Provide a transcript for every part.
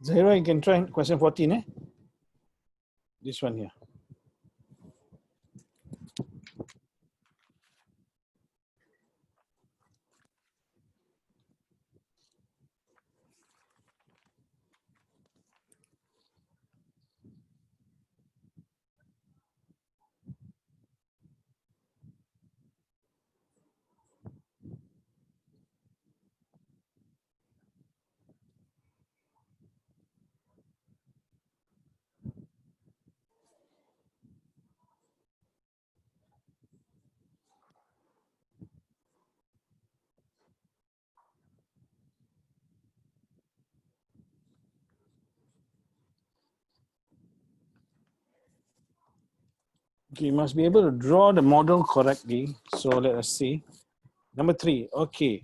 Zahira, you can try question 14, eh? This one here. Okay, you must be able to draw the model correctly. So let us see. Number 3. Okay.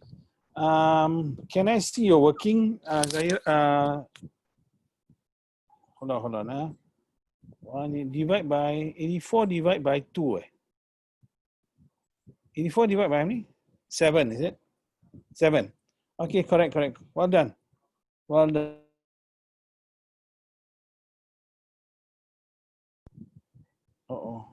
Can I see your working? Zahira, hold on. 1 divide by 84 divide by 2. 84 divide by how many? 7, is it? 7. Okay, correct. Well done. Well done. Uh-oh.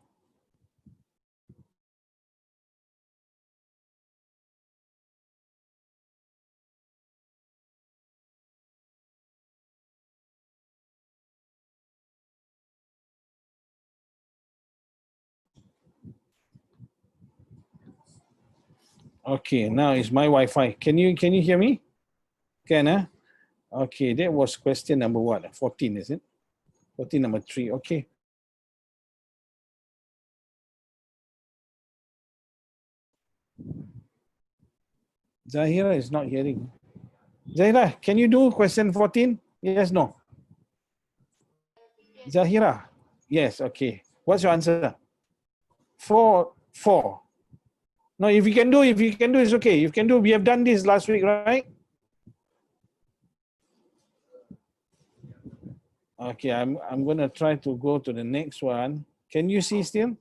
Okay, now it's my Wi-Fi. Can you hear me? Can, huh? Okay, that was question number what? 14, is it? 14 number 3. Okay. Zahira is not hearing. Zahira, can you do question 14? Yes, no. Zahira. Yes, okay. What's your answer? 4. No, if you can do, it's okay. You can do, we have done this last week, right? Okay, I'm gonna try to go to the next one. Can you see still?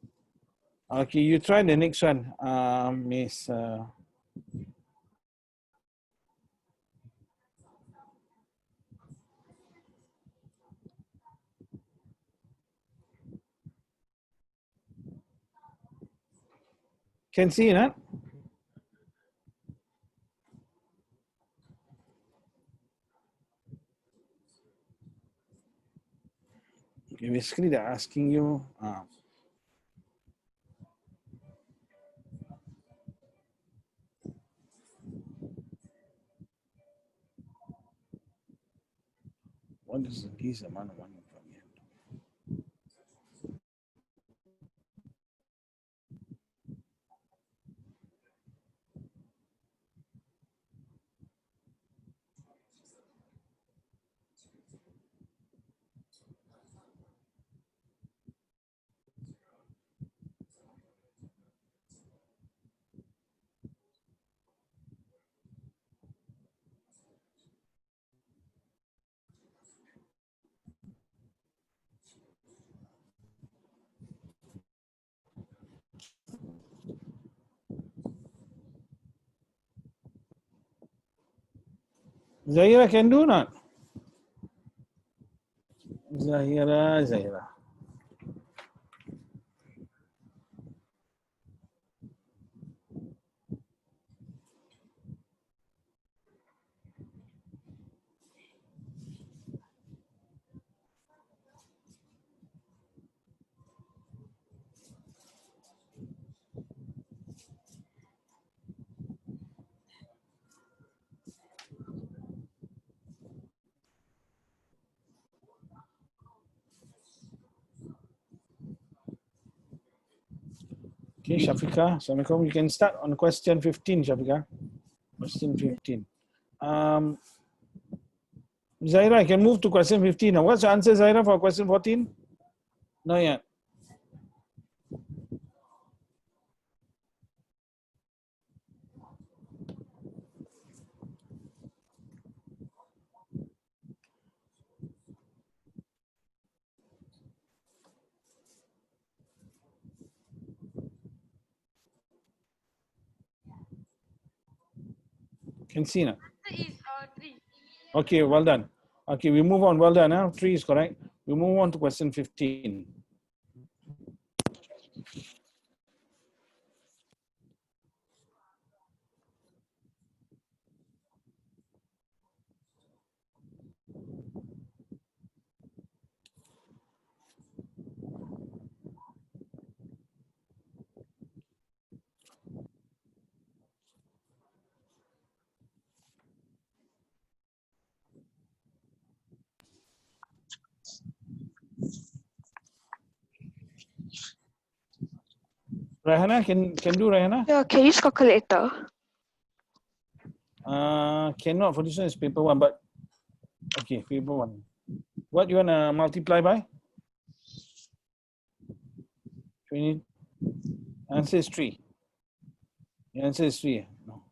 Okay, you try the next one, Miss. Can see it, huh? Okay, basically they're asking you. What is the least amount of money from here? Zahira can do not? Zahira. Okay, Shafika. Assalamualaikum. You can start on question 15, Shafika. Question 15. Zaira, I can move to question 15 now. What's the answer, Zaira, for question 14? Not yet. Can see now. Okay, well done. Okay, we move on. Well done. Huh? 3 is correct. We move on to question 15. Rahana, can do Rahana? Yeah, can you use calculator? Cannot for this one is paper 1, but okay, paper 1. What you want to multiply by? 20. Answer is 3. The answer is 3. No.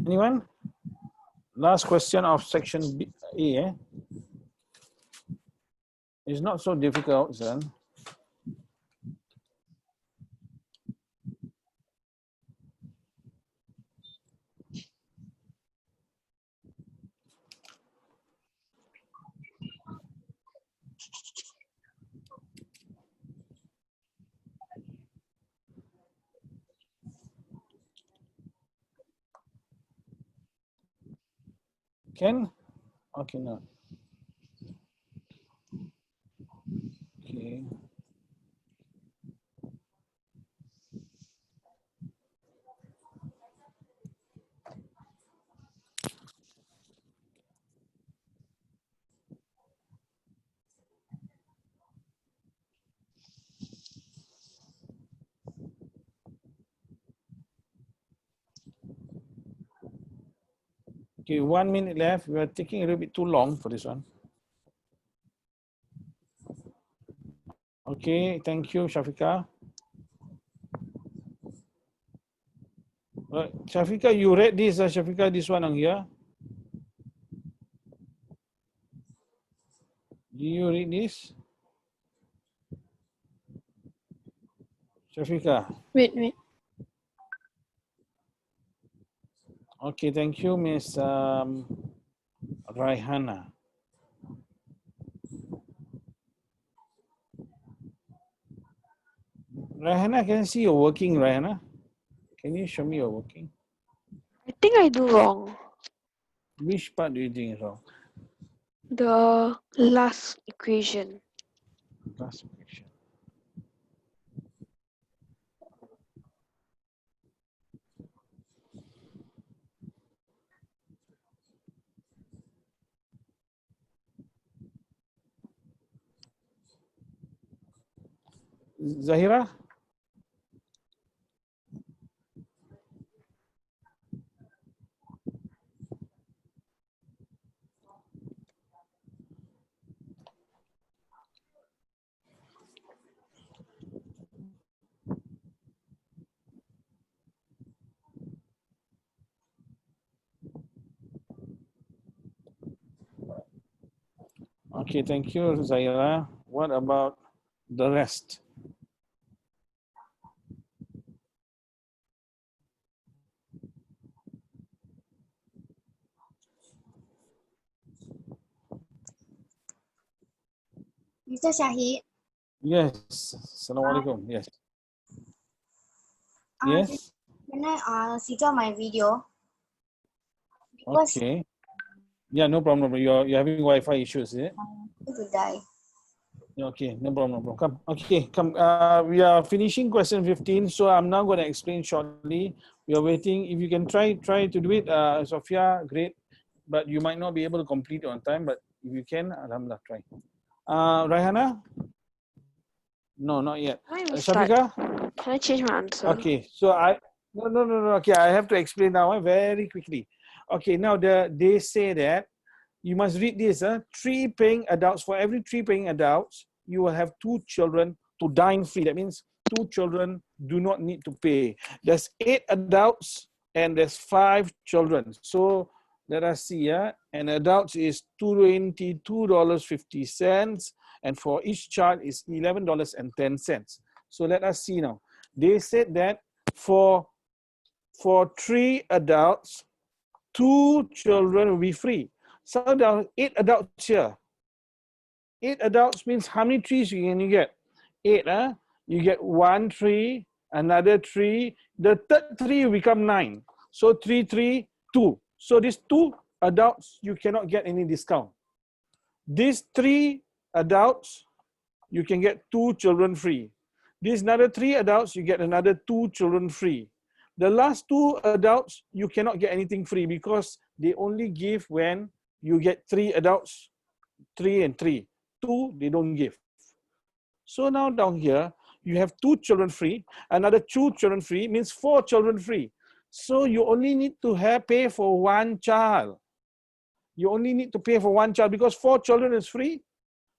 Anyone? Last question of section B, A. Eh? It's not so difficult, son. Can? Okay, no. Okay. Okay, 1 minute left. We are taking a little bit too long for this one. Okay, thank you, Shafika. Shafika, you read this, Shafika, this one on here. Do you read this? Shafika. Wait. Okay, thank you, Miss Raihana. Raihana, can I see your working, Raihana? Can you show me your working? I think I do wrong. Which part do you think is wrong? The last equation. Last question. Zahira? Okay, thank you, Zahira. What about the rest? Mr. Shaheed, Yes. Assalamualaikum. Yes. Just Yes. can I switch on my video? Because Okay. Yeah, no problem. You're having Wi-Fi issues, is it? I'm going to die. Okay, no problem, no problem. Come, okay, come. We are finishing question 15, so I'm now going to explain shortly. We are waiting. If you can try to do it, Sophia, great. But you might not be able to complete it on time. But if you can, Alhamdulillah, try. Raihana? No, not yet. Can I restart? Shafiqa? Can I change my answer? Okay, so no. Okay, I have to explain now very quickly. Okay, now they say that you must read this. Three paying adults, for every three paying adults, you will have two children to dine free. That means two children do not need to pay. There's 8 adults and there's 5 children. So let us see. An adult is $22.50, and for each child is $11.10. So let us see now. They said that for 3 adults, 2 children will be free. So there are 8 adults here. 8 adults means how many trees can you get? 8, you get 1 tree, another tree. The third tree will become 9. So 3, 3, 2. So these 2 adults, you cannot get any discount. These 3 adults, you can get 2 children free. These another 3 adults, you get another 2 children free. The last 2 adults, you cannot get anything free because they only give when you get 3 adults, 3 and 3. 2, they don't give. So now down here, you have 2 children free, another 2 children free means 4 children free. So you only need to pay for 1 child. You only need to pay for 1 child because 4 children is free.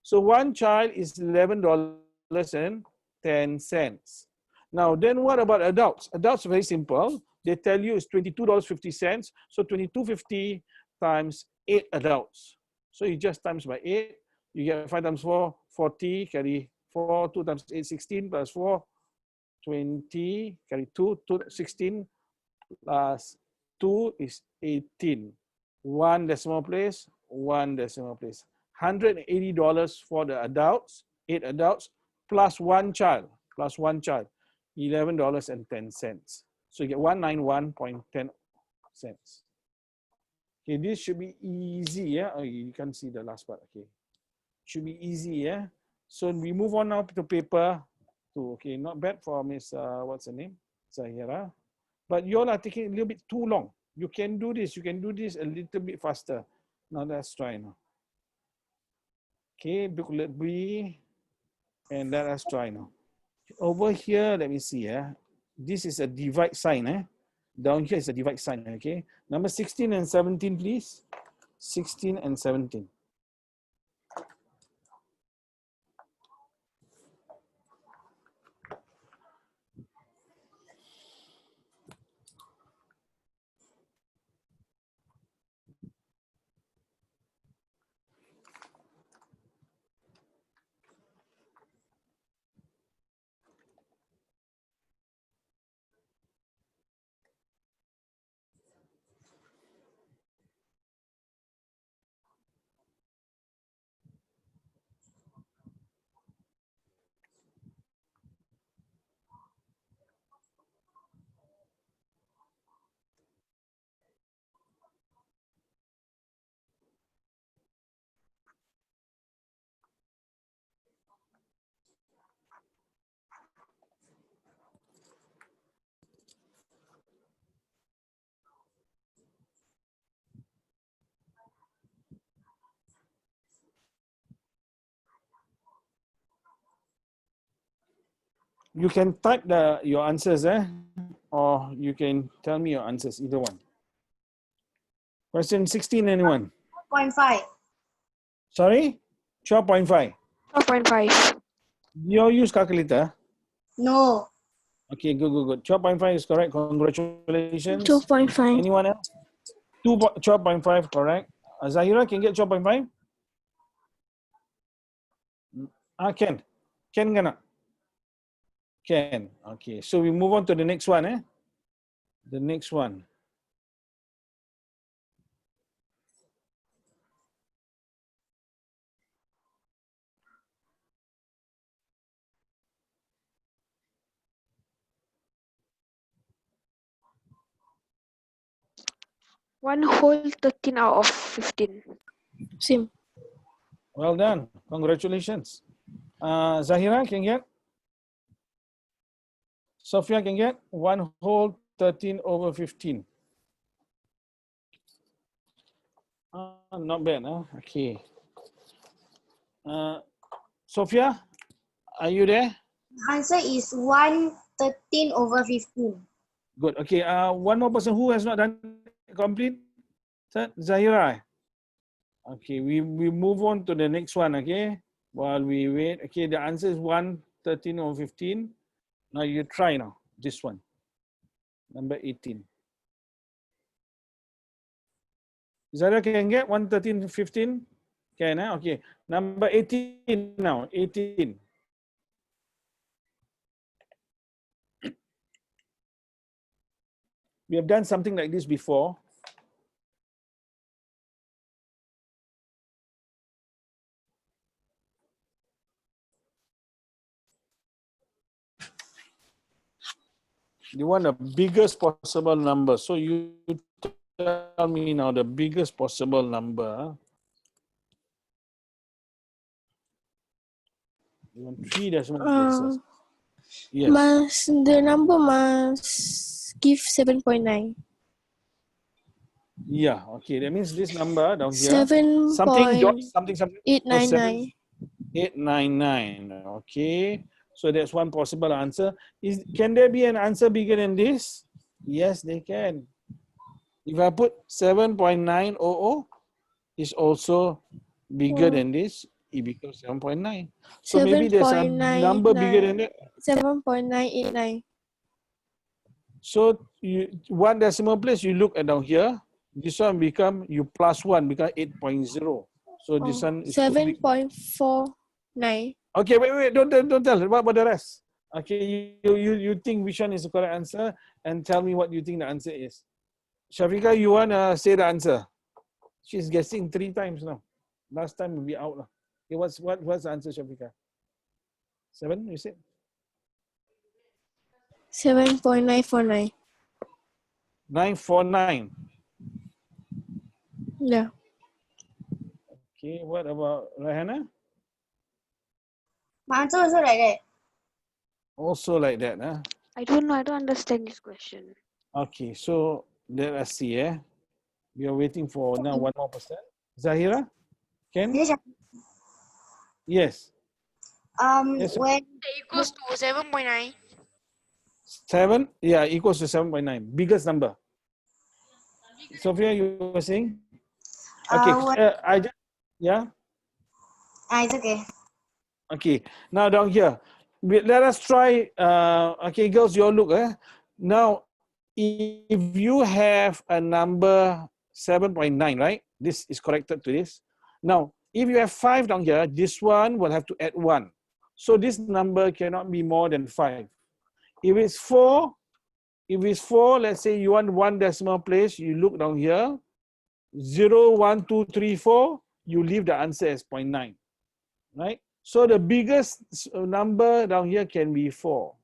So 1 child is $11.10. Now, then what about adults? Adults are very simple. They tell you it's $22.50. So 22.50 times 8 adults. So you just times by 8. You get 5 times 4, 40, carry 4, 2 times 8, 16 plus 4, 20, carry 2, 16 plus 2 is 18. One decimal place, one decimal place. $180 for the adults, 8 adults, plus 1 child, $11.10. So you get 191.10 cents. Okay, this should be easy, yeah? Oh, you can't see the last part, okay. Should be easy, yeah? So we move on now to paper 2. Okay, not bad for Miss, what's her name? Zahira. But you all are taking a little bit too long. You can do this a little bit faster. Now let's try now. Okay, booklet B, and let us try now. Over here, let me see. This is a divide sign. Down here is a divide sign. Okay, number 16 and 17, please. 16 and 17. You can type your answers, or you can tell me your answers, either one. Question 16, anyone? 0.5. Sorry? 12.5. 12.5. You use calculator? No. Okay, good. 12.5 is correct. Congratulations. 12.5. Anyone else? 12.5, correct. Zahira can get 12.5? Can. Can cannot? Can. Okay, so we move on to the next one. The next one. 1 whole 13 out of 15. Same. Well done. Congratulations. Zahira can get? Sophia can get 1 whole 13 over 15. Not bad, huh? Okay. Sophia, are you there? Answer is 113 over 15. Good. Okay. One more person who has not done it complete. Zahira. Okay. We move on to the next one. Okay. While we wait. Okay. The answer is 113 over 15. Now you try now. This one. Number 18. Zahira can get 113 15. Can, eh? Okay. Number 18 now. 18. We have done something like this before. You want the biggest possible number. So you tell me now the biggest possible number. You want 3 decimal places. Yes. The number must give 7.9. Yeah. Okay. That means this number down here. 7 Something dot point something something. 899. 899. Okay. So that's one possible answer. Can there be an answer bigger than this? Yes, they can. If I put 7.900, is also bigger than this. It becomes 7.9. So maybe there's a number bigger than that. 7.989. So one decimal place you look at down here. This one become you plus 1 become 8.0. So this one is too big. 7.49. Okay, wait, don't tell. What about the rest? Okay, you think which one is the correct answer and tell me what you think the answer is. Shafika, you wanna say the answer? She's guessing 3 times now. Last time will be out now. Okay, what's the answer, Shafika? 7, you said? 7.949. 949. Yeah. Okay, what about Rahana? My answer also like that. Also like that, huh? I don't know. I don't understand this question. Okay, so let us see, eh? We are waiting for now one more person. Zahira? Ken? Yes. Yes. When Equals to 7.9. 7? Yeah, equals to 7.9. Biggest number. Sophia, you were saying? Okay, I just, yeah? it's okay. Okay, now down here, let us try, okay, girls, you all look. Now, if you have a number 7.9, right? This is corrected to this. Now, if you have 5 down here, this one will have to add 1. So this number cannot be more than 5. If it's 4, let's say you want 1 decimal place, you look down here, 0, 1, 2, 3, 4, you leave the answer as 0.9, right? So the biggest number down here can be 4.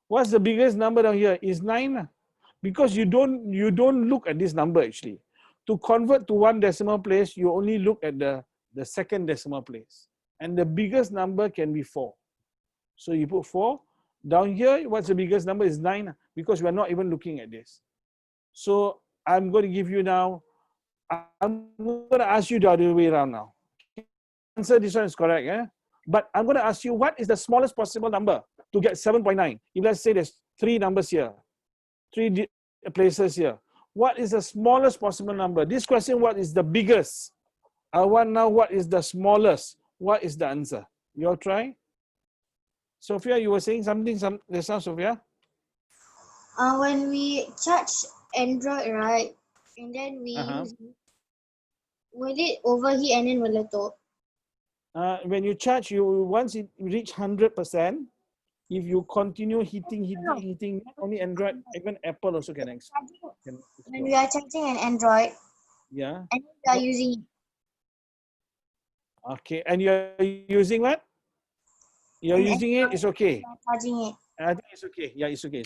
What's the biggest number down here? Is 9. Because you don't look at this number actually. To convert to 1 decimal place, you only look at the second decimal place. And the biggest number can be 4. So you put 4. Down here, what's the biggest number? Is 9, because we're not even looking at this. So I'm going to give you now, I'm going to ask you the other way around now. Answer this one is correct, eh? But I'm going to ask you, what is the smallest possible number to get 7.9? If let's say there's 3 numbers here, 3 places here. What is the smallest possible number? This question, what is the biggest? I want now, what is the smallest? What is the answer? You all try? Sophia, you were saying something just now, Sophia? When we charge Android, right, and then we use it, will it overheat and then meletup? When you charge, once it reach 100%, if you continue heating, not only Android, even Apple also can explode. When we are charging an Android, Yeah. and we are using it. Okay, and you're using what? You're using it, it's okay. Charging it. I think it's okay. Yeah, it's okay.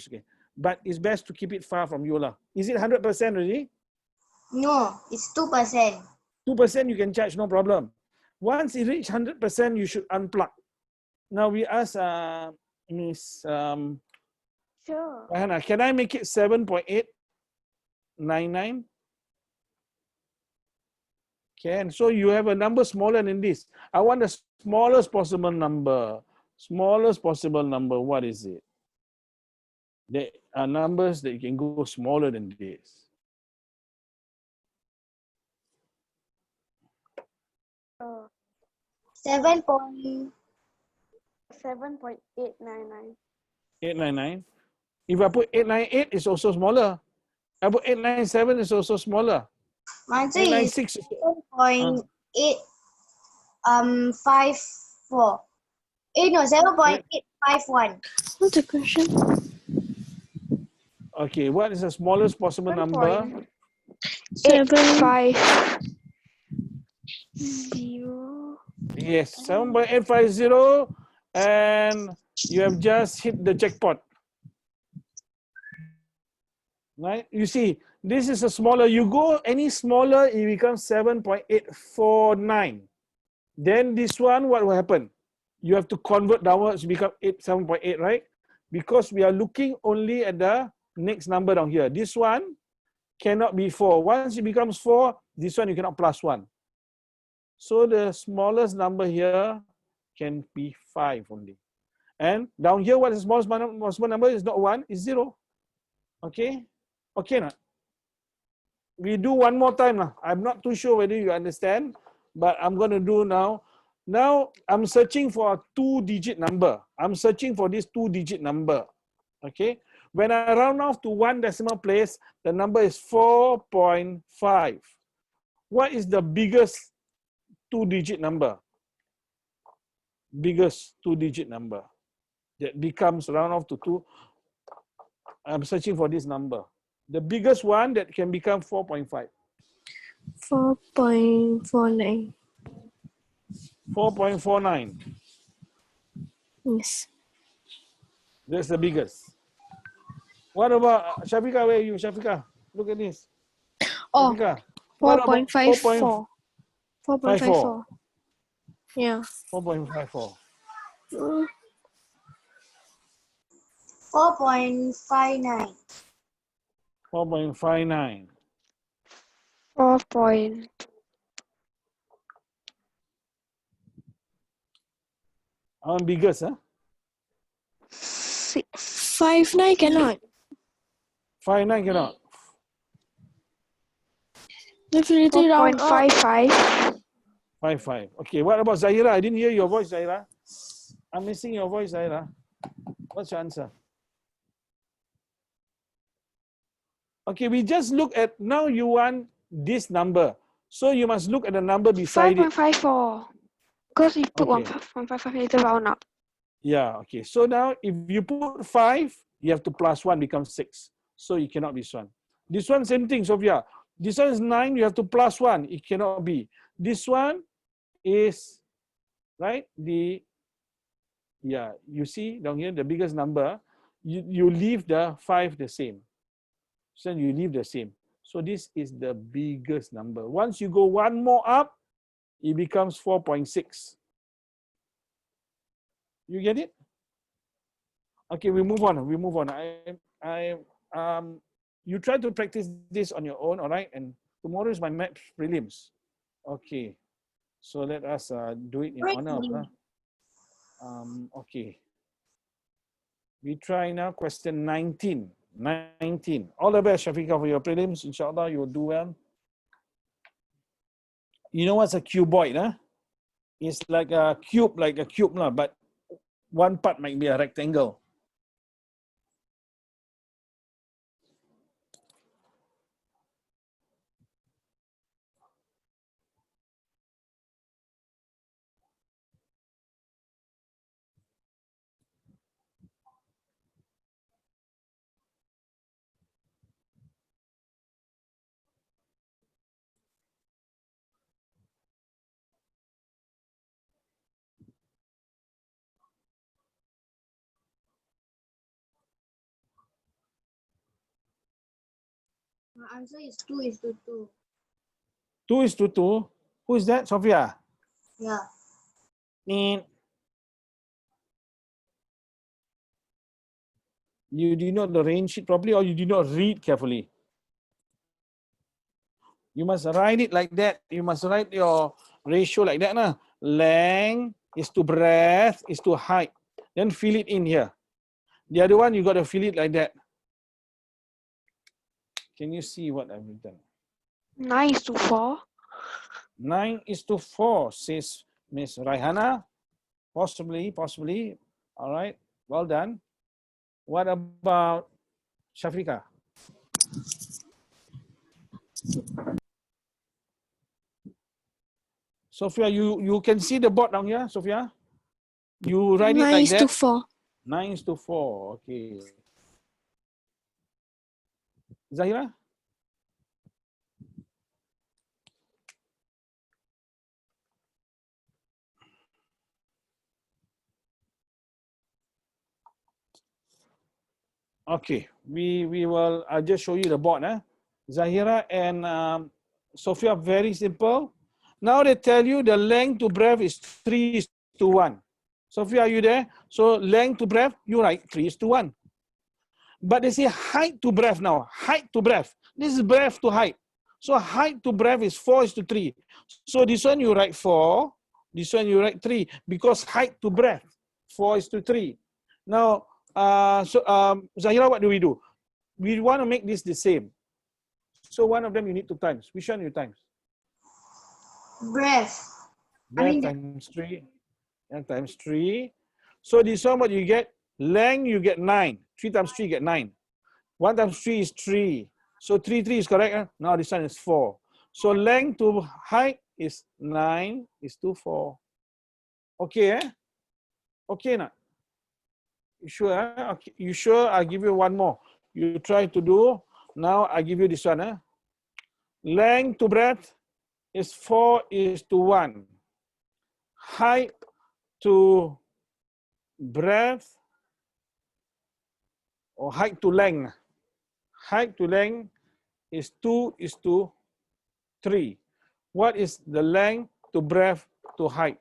but it's best to keep it far from you lah. Is it 100% already? No, it's 2%. 2% you can charge, no problem. Once it reach 100%, you should unplug. Now we ask Miss Sure. Hannah, can I make it 7.899? Can. So you have a number smaller than this. I want the smallest possible number. Smallest possible number. What is it? There are numbers that you can go smaller than this. 7.899. 7.899. 899. If I put 898, it's also smaller. I put 897, it's also smaller. Mine is 896. 7.854. No, 7.851. What's the question? Okay, what is the smallest possible number? 7.850. Yes, 7.850, and you have just hit the jackpot. Right? You see, this is a smaller. You go any smaller, it becomes 7.849. Then this one, what will happen? You have to convert downwards, become 7.8, right? Because we are looking only at the next number down here. This one cannot be 4. Once it becomes 4, this one you cannot plus 1. So the smallest number here can be 5 only. And down here, what is the smallest possible number? Is not 1, it's 0. Okay? Okay, not? We do one more time now. I'm not too sure whether you understand, but I'm going to do now. Now I'm searching for a 2-digit number. I'm searching for this 2-digit number. Okay. When I round off to 1 decimal place, the number is 4.5. What is the biggest 2-digit number? Biggest 2-digit number that becomes round off to 2. I'm searching for this number. The biggest one that can become 4.5. 4.49. 4.49. Yes. That's the biggest. What about Shafika? Where are you, Shafika? Look at this. Oh, Shafika, what about 4.54. 4.54? 4.54. Yeah. 4.54. 4.59. 4.59. 4.6. Biggest, huh? 59 cannot. 59 cannot. Definitely round up. 4.55. 55. Okay, what about Zahira? I didn't hear your voice, Zahira. I'm missing your voice, Zahira. What's your answer? Okay, we just look at, now you want this number. So you must look at the number beside it. 5.54. Because you put Okay. 1.55, it's a round up. Yeah, okay. So now if you put 5, you have to plus 1 becomes 6. So it cannot be this one. This one, same thing, Sophia. This one is 9, you have to plus 1. It cannot be. This one is, right, you see down here, the biggest number, you leave the 5 the same. So you leave the same. So this is the biggest number. Once you go one more up, it becomes 4.6. You get it? Okay, we move on. We move on. You try to practice this on your own, all right? And tomorrow is my maths prelims. Okay, so let us do it in honor of her. Okay. We try now question 19. 19. All the best, Shafiqah, for your prelims. Inshallah, you will do well. You know what's a cuboid, huh? It's like a cube, but one part might be a rectangle. My answer is 2:2. 2:2. Who is that, Sophia? Yeah. Need. You did not arrange it properly or you did not read carefully. You must write it like that. You must write your ratio like that. Nah. Length is to breadth is to height. Then fill it in here. The other one, you got to fill it like that. Can you see what I've done? 9:4. 9:4, says Miss Raihana. Possibly. All right. Well done. What about Shafika? Sophia, you can see the board down here, Sophia? You write it like that? 9:4. 9:4. Okay. Zahira? Okay, we will just show you the board. Zahira and Sophia, very simple. Now they tell you the length to breadth is 3:1. Sophia, are you there? So length to breadth, you write 3:1. But they say height to breadth now. Height to breadth. This is breadth to height. So height to breadth is 4:3. So this one you write 4. This one you write 3 because height to breadth 4:3. Now, Zahira, what do? We want to make this the same. So one of them you need to times. Which one you times? Breath. Breadth times 3. And times 3. So this one what you get? Length you get 9. 3 times 3 get 9. 1 times 3 is 3. So 3 is correct. Now this one is 4. So length to height is 9:4. Okay, Okay, na? You sure? Okay. You sure? I'll give you one more. You try to do. Now I give you this one. Length to breadth is 4:1. Height to breadth or height to length. Height to length is 2:3. What is the length to breadth to height?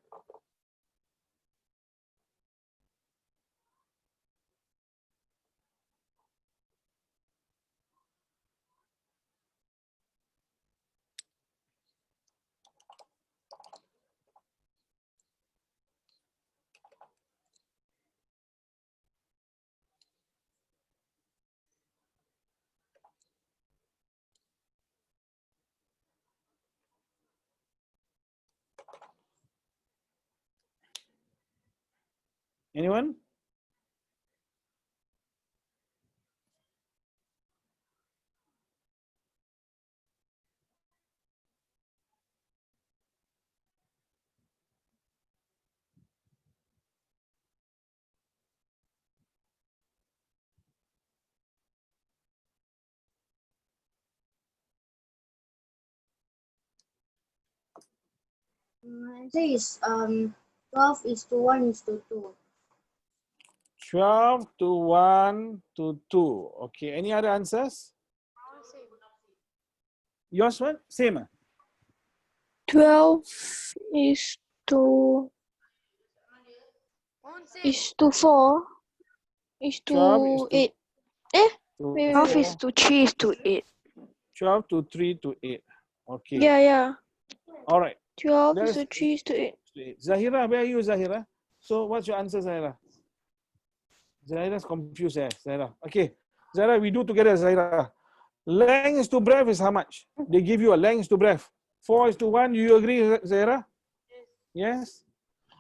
Anyone? My answer is 12:1:2. 12:1:2. Okay. Any other answers? Yours what? Same. 12 is to 4 is 12 is to to 8. Eh? to Wait, 12 wait. is to 3 is to 8. 12 to 3 to 8. Okay. Yeah. All right. 12 is There's to 3 is to 8. Zahira, where are you, Zahira? So what's your answer, Zahira? Zahira's confused, Zahira. Okay. Zahira, we do together, Zahira. Length is to breadth is how much? They give you a length is to breadth. 4:1. You agree, Zahira? Yes.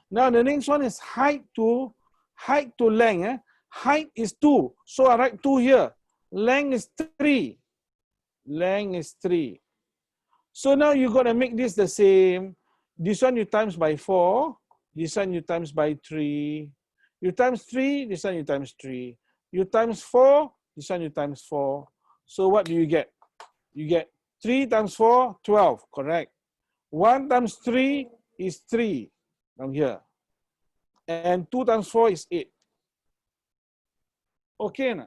Now the next one is height to length. Height is 2. So I write 2 here. Length is 3. Length is 3. So now you got to make this the same. This one you times by 4. This one you times by 3. You times 3. This one you times 3. You times 4. This one you times 4. So what do you get? You get 3 times 4, 12. Correct. 1 times 3 is 3 down here. And 2 times 4 is 8. Okay na?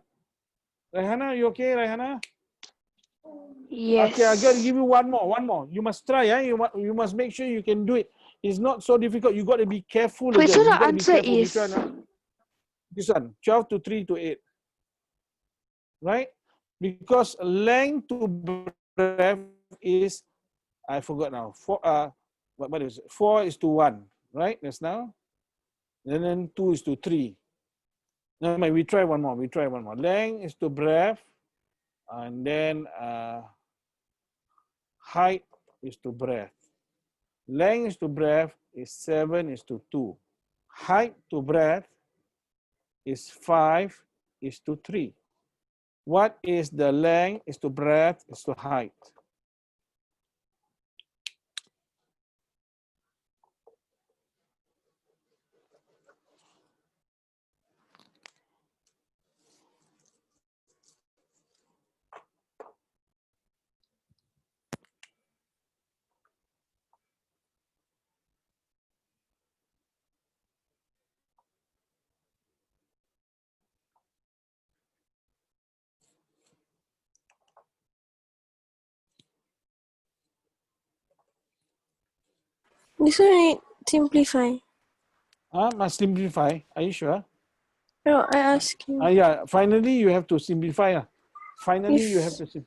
Raihana, you okay, Raihana? Yes. Okay, I got to give you one more. You must try, you must make sure you can do it. It's not so difficult. You got to be careful Wait, so again. the You got to be answer careful. We is try now. This one, 12 to 3 to 8. Right? Because length to breadth is, I forgot now. What is it? 4 is to 1. Right? That's now. And then 2 is to 3. No, we try one more. Length is to breadth. And then height is to breadth. Length is to breadth is 7 is to 2. Height to breadth is 5 is to 3. What is the length is to breadth is to height? This one I simplify. Must simplify. Are you sure? No, I ask you. Yeah. Finally, you have to simplify. Finally, you have If to.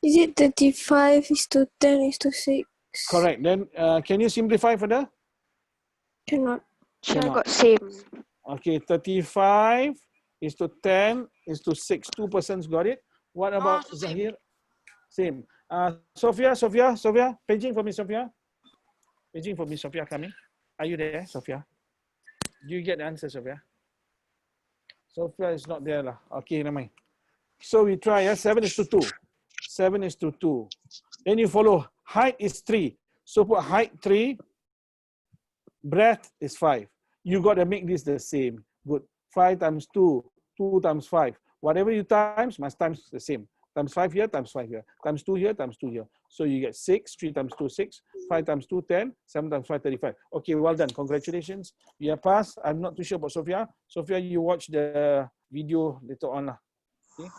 is it 35 is to 10 is to 6? Correct. Then can you simplify further? Cannot. so I Cannot. got same. Okay, 35 is to 10 is to 6. 2 persons got it. What about Zahir? Same. Sophia, paging for me, Sophia. Paging for me, Sophia, coming. Are you there, Sophia? Do you get the answer, Sophia? Sophia is not there. Okay, never mind. So we try, 7 is to 2. 7 is to 2. Then you follow, height is 3. So put height 3, breadth is 5. You got to make this the same. Good. 5 times 2, 2 times 5. Whatever you times, must times the same. Times 5 here, times 5 here. Times 2 here, times 2 here. So you get 6, 3 times 2, 6. 5 times 2, 10. 7 times 5, 35. Okay, well done. Congratulations. You have passed. I'm not too sure about Sophia. Sophia, you watch the video later on. Okay.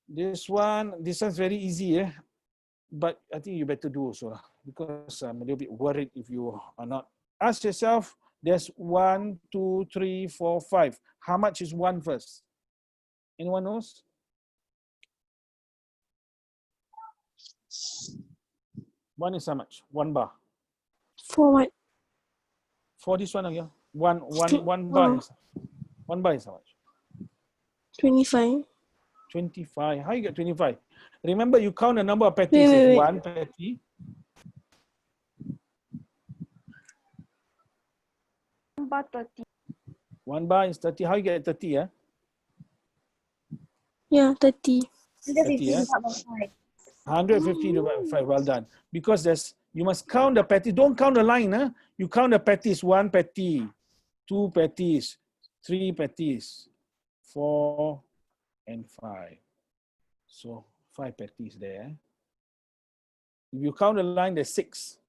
This one's very easy, but I think you better do also because I'm a little bit worried if you are not. Ask yourself, there's 1, 2, 3, 4, 5. How much is 1 first? Anyone knows? One is how much? 1 bar. For what? For this one again, one Oh. bar is 1 bar is how much? 25. 25. How you get 25? Remember, you count the number of patties. Wait. Is 1 patty. 30. 1 bar is 30. How you get 30? Yeah, 30. 30, 150 divided by 5. Well done. Because you must count the patties. Don't count the line. You count the patties. 1 patty, 2 patties, 3 patties, 4 and 5. So 5 patties there. If you count the line, there's 6.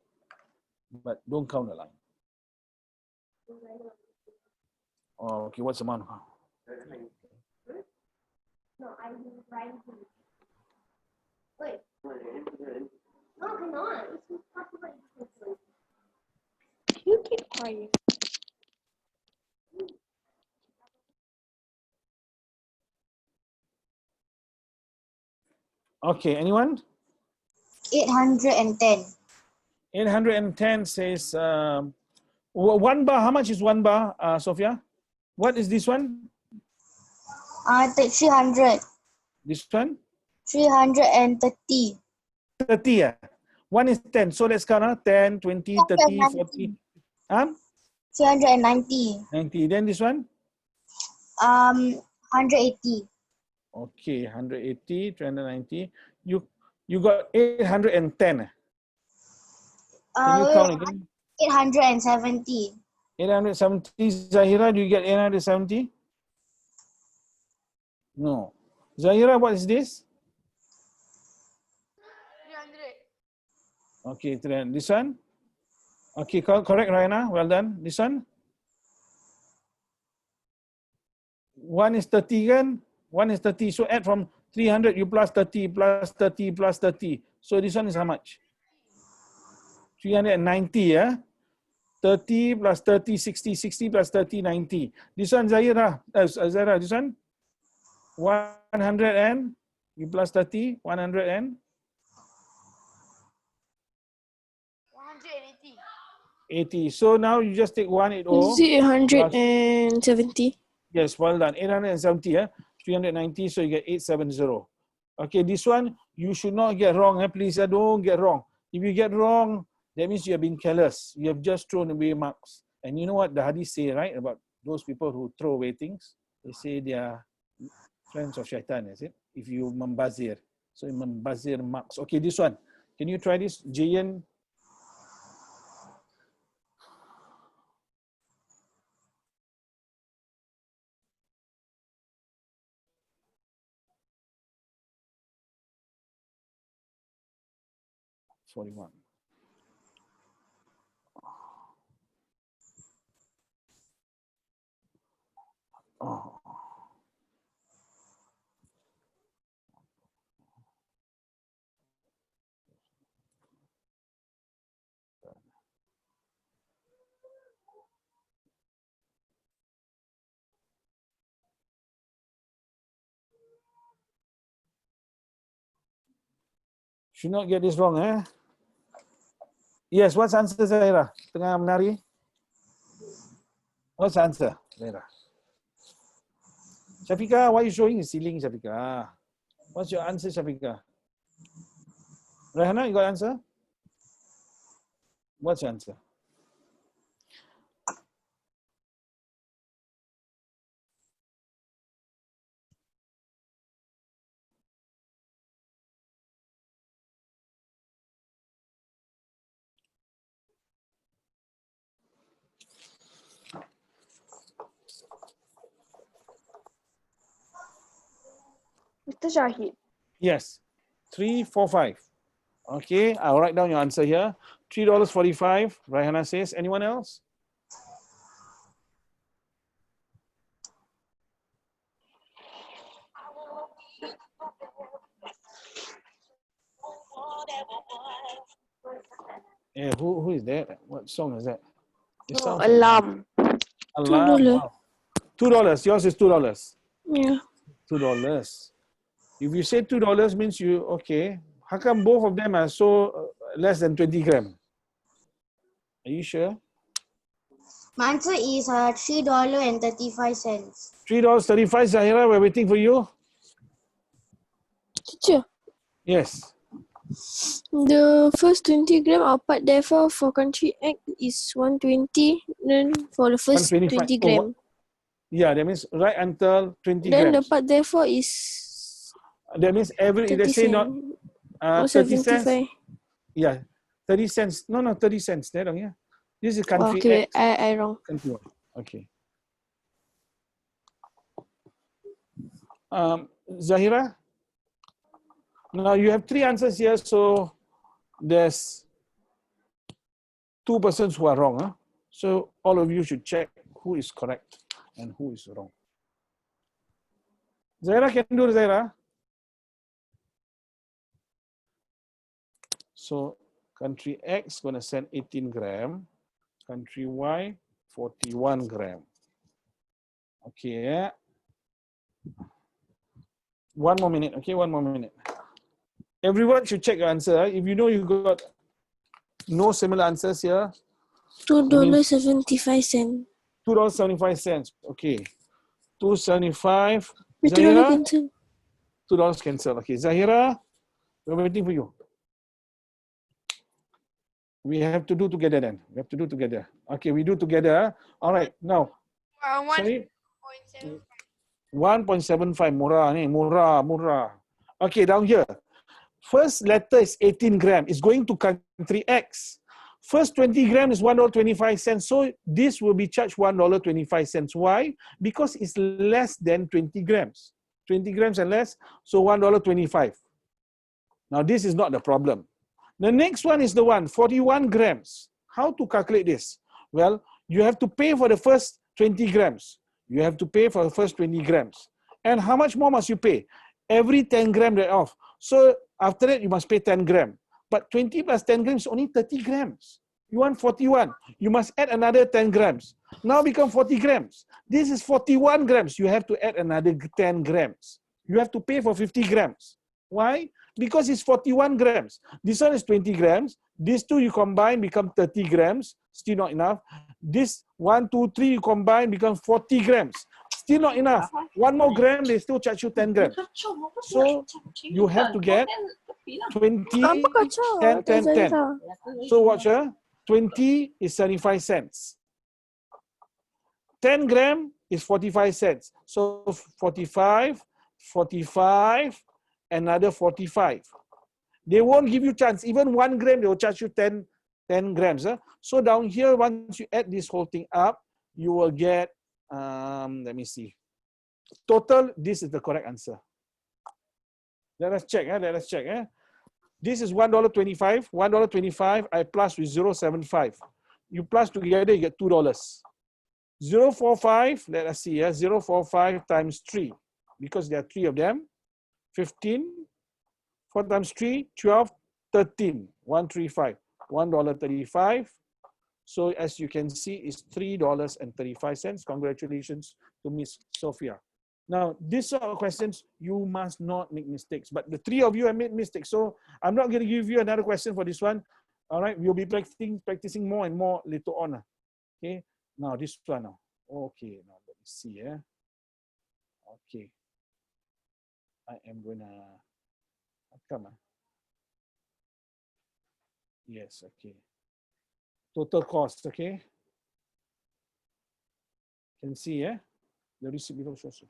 But don't count the line. Oh, okay. What's the amount? No, I will write it. Wait. No, I cannot. It's impossible. You keep quiet. Okay, anyone? 810. 810 says 1 bar. How much is 1 bar, Sophia? What is this one? 300. This one? 330. 30. 1 is 10. So let's count 10, 20, 30, 40. 390. 90. Then this one? 180. Okay, 180, 390. You got 810. Can you count again? 870. 870. Zahira, do you get 870? No. Zahira, what is this? 300. Okay, 300. This one? Okay, correct, Raina. Well done. This one? 1 is 30 kan? 1 is 30. So add from 300 you plus 30, plus 30, plus 30. So this one is how much? 390, yeah? 30 plus 30, 60, 60 plus 30, 90. This one, Zahira, Zahra, this one? 100 and, you plus 30, 100 and? 180. 80. So now you just take 180 Is it plus, 170? yes, well done. 870, yeah? 390, so you get 870. Okay, this one, you should not get wrong, please, don't get wrong. If you get wrong, that means you have been careless. You have just thrown away marks. And you know what the hadith say, right, about those people who throw away things? They say they are friends of shaitan, is it? If you membazir. So you membazir marks. Okay, this one. Can you try this? Jayan. $41. Oh. Should not get this wrong, eh? Yes, what's the answer, Zahira? Tengah menari. What's the answer, Zahira? Shafiqah, why are you showing the ceiling, Shafiqah? What's your answer, Shafiqah? Rahana, you got answer? What's your answer? Mr. Shaheed. Yes, 345. Okay, I'll write down your answer here. $3.45. Rahana says. Anyone else? Yeah, who is that? What song is that? It Oh, sounds like alarm. alarm. $2. Wow. $2. Yours is $2. Yeah. $2. If you say $2 means you okay. How come both of them are so less than 20 gram? Are you sure? My answer is $3.35. $3.35, Zahira, we're waiting for you. Teacher, Yes. the first 20 gram output therefore for country X is 120. Then for the first 125. 20 gram. Yeah, that means right until 20 Then the grams. part therefore is That means every, 30 let's say not cents. Or 30 cents. 75. Yeah, 30 cents. No, 30 cents. There, yeah. This is Oh, country okay, wait, X. I wrong. Country Y. Okay. Zahira? Now you have 3 answers here, so there's 2 persons who are wrong. Huh? So all of you should check who is correct and who is wrong. Zahira, can you do it, Zahira? So country X gonna send 18 gram, country Y 41 gram. Okay, yeah. One more minute, okay, one more minute. Everyone should check your answer. If you know you got no similar answers here, $2.75. $2.75. Okay, $2.75. Wait, $2 Zahira, cancel. $2 cancel. Okay, Zahira, we're waiting for you. We have to do together then. We have to do together. Okay, we do together. All right, now. Sorry? 1.75. Murah ni, murah. Okay, down here. First letter is 18 gram. It's going to country X. First 20 gram is $1.25. So this will be charged $1.25. Why? Because it's less than 20 grams. 20 grams and less, so $1.25. Now this is not the problem. The next one is the one, 41 grams. How to calculate this? Well, you have to pay for the first 20 grams. You have to pay for the first 20 grams. And how much more must you pay? Every 10 gram they're off. So after that, you must pay 10 gram. But 20 plus 10 grams is only 30 grams. You want 41. You must add another 10 grams. Now become 40 grams. This is 41 grams. You have to add another 10 grams. You have to pay for 50 grams. Why? Because it's 41 grams. This one is 20 grams. These two you combine become 30 grams. Still not enough. This 1, 2, 3 you combine become 40 grams. Still not enough. One more gram, they still charge you 10 grams. So you have to get 20, Apa kacau? 10, 10, 10. Zaira? So watch, 20 is 75 cents. 10 gram is 45 cents. So 45, 45, another 45. They won't give you chance. Even 1 gram, they will charge you 10 grams. So down here, once you add this whole thing up, you will get, let me see. Total, this is the correct answer. Let us check. Let us check. This is $1.25. $1.25, I plus with 0.75. You plus together, you get $2. 0.45, let us see. 0.45 times 3, because there are 3 of them. 15. 4 times 3, 12, 13. 135. $1.35. So as you can see, it's $3.35. Congratulations to Miss Sophia. Now, these sort of questions, you must not make mistakes. But the 3 of you have made mistakes. So I'm not going to give you another question for this one. All right, we'll be practicing more and more later on. Okay, now this one now. Okay, now let me see. Okay. I am going to come. Yes, okay. Total cost, okay. Can see, the receipt below shows.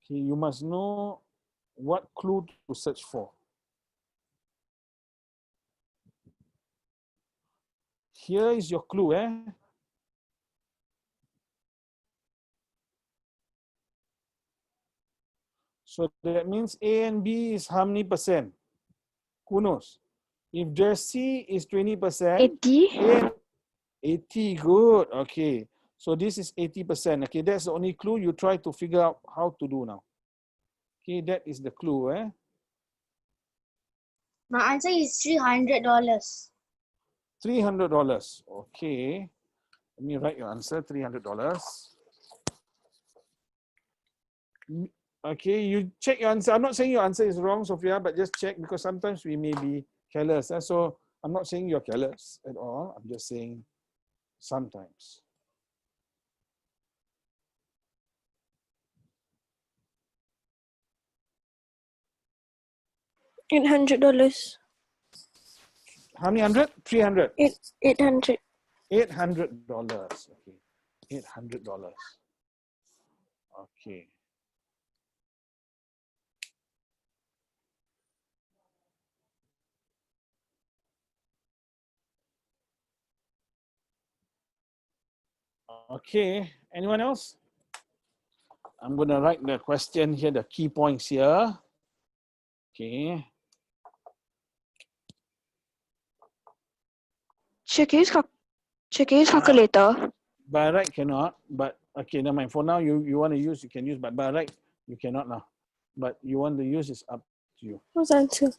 Okay, you must know what clue to search for. Here is your clue, So that means A and B is how many percent? Who knows? If their C is 20%, 80. A and 80, good. Okay. So this is 80%. Okay, that's the only clue. You try to figure out how to do now. Okay, that is the clue, My answer is $300. $300. Okay. Let me write your answer, $300. Okay, you check your answer. I'm not saying your answer is wrong, Sophia, but just check because sometimes we may be careless. So I'm not saying you're careless at all. I'm just saying sometimes. $800. How many hundred? 300. 800. $800. Okay. $800. Okay. Okay. Anyone else? I'm going to write the question here, the key points here. Okay. Sure, can you use calculator? By right cannot, but okay, never mind. For now, you want to use, you can use, but by right, you cannot now. But you want to use, is up to you. What's the answer?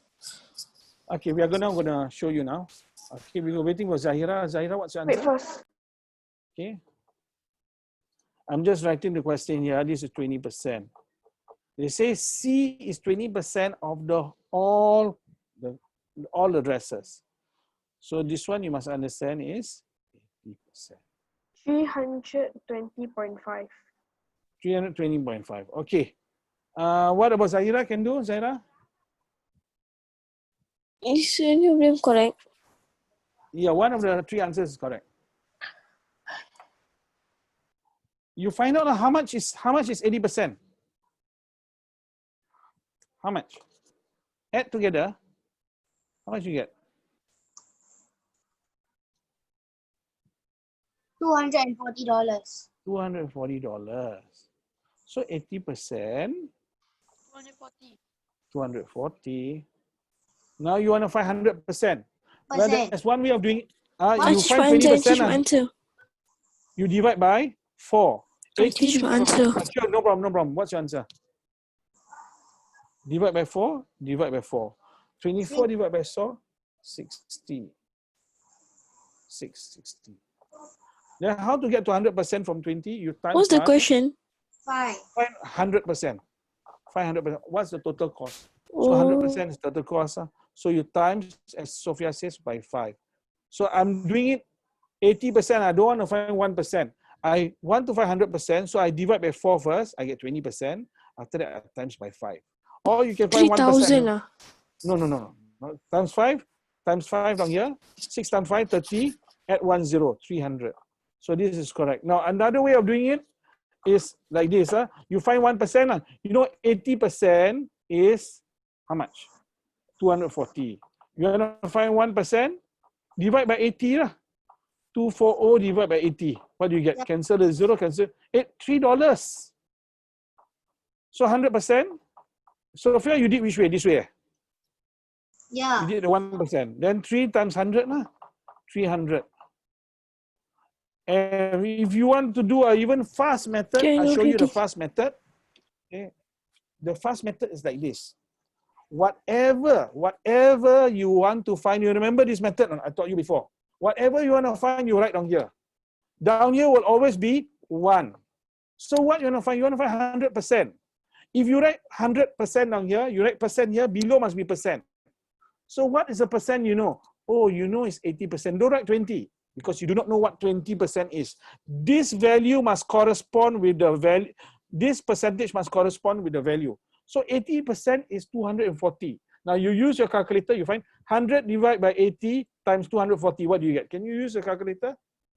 Okay, we are gonna show you now. Okay, we were waiting for Zahira. Zahira, what's your Wait answer? first. Okay. I'm just writing the question here. This is 20%. They say C is 20% of all the dresses. So this one you must understand is 80%. 320.5. 320.5. Okay. What about Zahira can do, Zahira? Is any of them correct? Yeah, one of the 3 answers is correct. You find out how much is 80%. How much? Add together. How much you get? $240. $240. So 80%, 240. Now you want to find 100%. Well, there's one way of doing it. You Teach find my answer, 20%. teach my answer. You divide by 4. I teach my answer. Sure, no problem, no problem. What's your answer? Divide by 4, divide by 4. 24 divided by 4, 60. 660. Then how to get to 100% from 20? You times What's the by question? 5. 100%. 500%. What's the total cost? So Oh, 100% is total cost. So you times, as Sophia says, by 5. So I'm doing it 80%. I don't want to find 1%. I want to find 100%. So I divide by 4 first. I get 20%. After that, I times by 5. Or you can find 3,000 1%. No. Times 5. Times 5 down here. 6 times 5, 30. Add 1 0, 300. So this is correct. Now, another way of doing it is like this. You find 1%. You know 80% is how much? 240. You want to find 1%? Divide by 80 lah. 240 divided by 80. What do you get? Cancel the 0, cancel. $3. So 100%. So Sophia, you did which way? This way? Yeah. You did the 1%. Then 3 times 100 lah. 300. And if you want to do an even fast method, okay, I'll show you the already. fast method. Okay. The fast method is like this. Whatever you want to find, you remember this method I taught you before. Whatever you want to find, you write down here. Down here will always be 1. So what you want to find? You want to find 100%. If you write 100% down here, you write percent here, below must be percent. So what is the percent you know? Oh, you know it's 80%. Don't write 20 because you do not know what 20% is. This value must correspond with the value. This percentage must correspond with the value. So 80% is 240. Now you use your calculator, you find 100 divided by 80 times 240. What do you get? Can you use the calculator?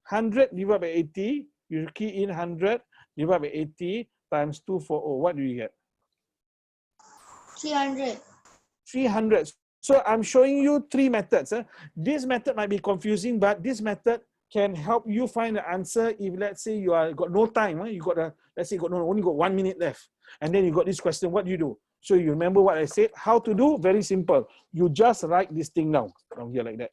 100 divided by 80, you key in 100 divided by 80 times 240. What do you get? 300. 300. So I'm showing you 3 methods. This method might be confusing, but this method can help you find the answer if let's say you are got no time. You got let's say you got only got 1 minute left, and then you got this question. What do you do? So you remember what I said? How to do? Very simple. You just write this thing down here like that.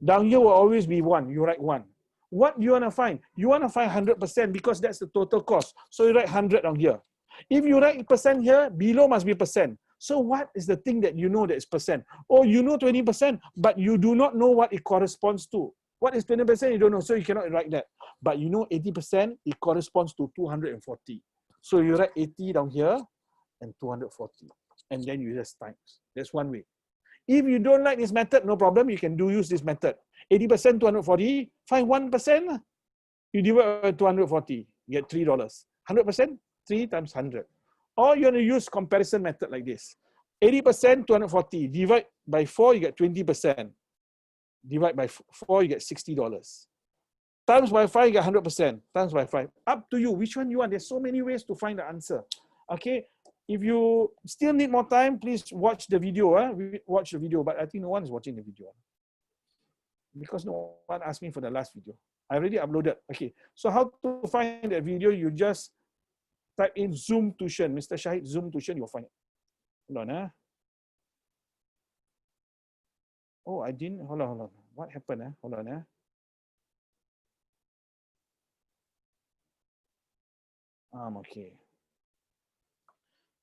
Down here will always be 1. You write 1. What do you want to find? You want to find 100% because that's the total cost. So you write 100 down here. If you write percent here, below must be percent. So what is the thing that you know that is percent? Oh, you know 20%, but you do not know what it corresponds to. What is 20%? You don't know, so you cannot write that. But you know 80%, it corresponds to 240. So you write 80 down here and 240. And then you just times. That's one way. If you don't like this method, no problem. You can use this method. 80%, 240. Find 1%. You divide by 240. You get $3. 100%, 3 times 100. Or you want to use comparison method like this. 80%, 240. Divide by 4, you get 20%. Divide by 4, you get $60. Times by 5, you get 100%. Times by 5. Up to you. Which one you want? There's so many ways to find the answer. Okay. If you still need more time, please watch the video. Watch the video, but I think no one is watching the video. Because no one asked me for the last video. I already uploaded. Okay. So how to find that video? You just type in Zoom tuition. Mr. Shaheed, Zoom tuition, you'll find it. Hold on. Oh, I didn't. Hold on. What happened? Hold on. Okay.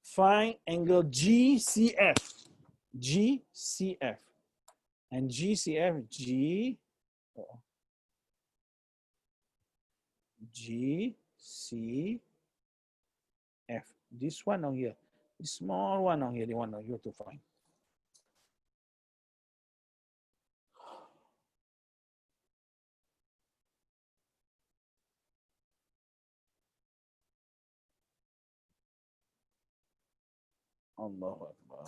Find angle GCF. GCF. And GCF, GCF. This one down here. This small one down here, the one you have to find. Allahu Akbar.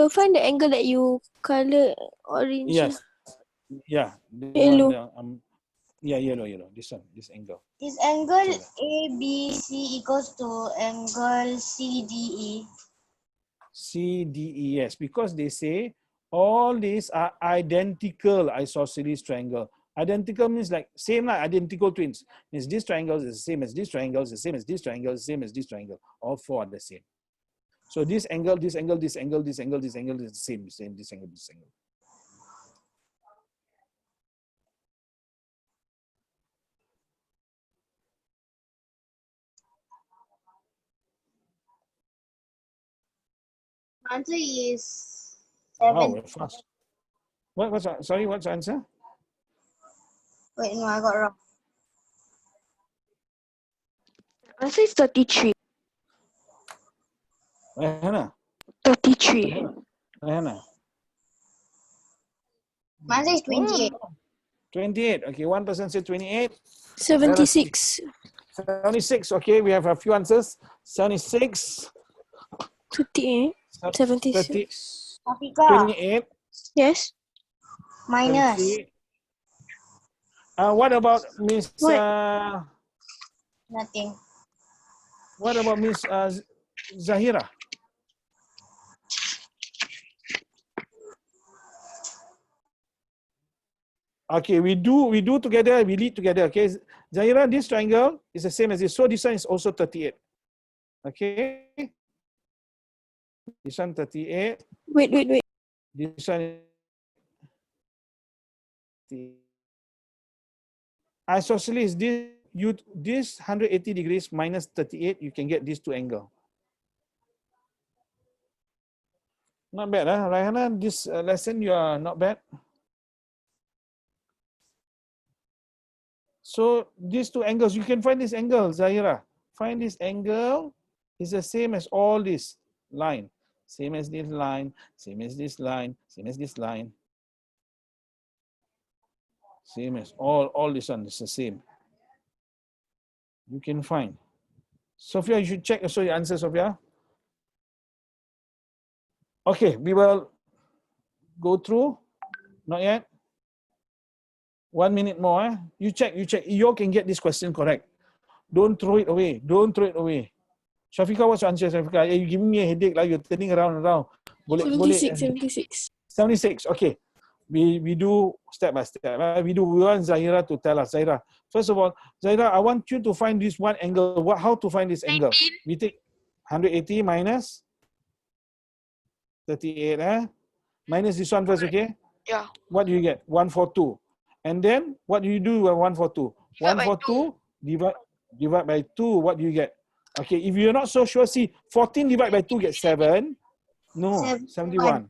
Find the angle that you color orange. Yes. Yeah. Yellow. Yellow. This one, this angle. Is angle ABC equals to angle CDE? CDE, yes. Because they say All these are identical isosceles triangle. Identical means like same, like identical twins. Means this triangle is the same as this triangle, is the same as this triangle, is the same as this triangle. All four are the same. So this angle, this angle, this angle, this angle, this angle is the same, this angle, this angle. Answer is Wow, 7. fast. What's sorry, what's the answer? Wait, no, I got wrong. Answer is 33. Rehana, 33. Rehana. My answer is 28. Oh, 28. Okay, one person said 28. 76. 76. Okay, we have a few answers. 76, 28. 30, 76. Afika, 28, Yes. minus. 33. What about Miss? What? Nothing. What about Miss Zahira? Okay, we do together. We lead together. Okay, Zahira, this triangle is the same as this. So this one is also 38. Okay, this one 38. Wait. This one. Isosceles, this 180 degrees minus 38, you can get these two angles. Not bad, huh? Raihana, this lesson you are not bad. So these two angles, you can find this angle, Zahira. Find this angle is the same as all this line. Same as this line, same as this line, same as this line. Same as all this one is the same. You can find. Sophia, you should check also your answer, Sophia. Okay, we will go through. Not yet. 1 minute more. You check. You all can get this question correct. Don't throw it away. Don't throw it away. Shafika, what's your answer, Shafika? You're giving me a headache, like you're turning around and around. 76. 76. Okay. We do step by step. We want Zahira to tell us. Zahira, first of all, Zahira, I want you to find this one angle. How to find this angle? We take 180 minus 38. Minus this one first, okay? Yeah. What do you get? 142. And then what do you do with 142? 142 divide by 2. What do you get? Okay, if you're not so sure, see, 14 divided by 2 gets 7. No, 71.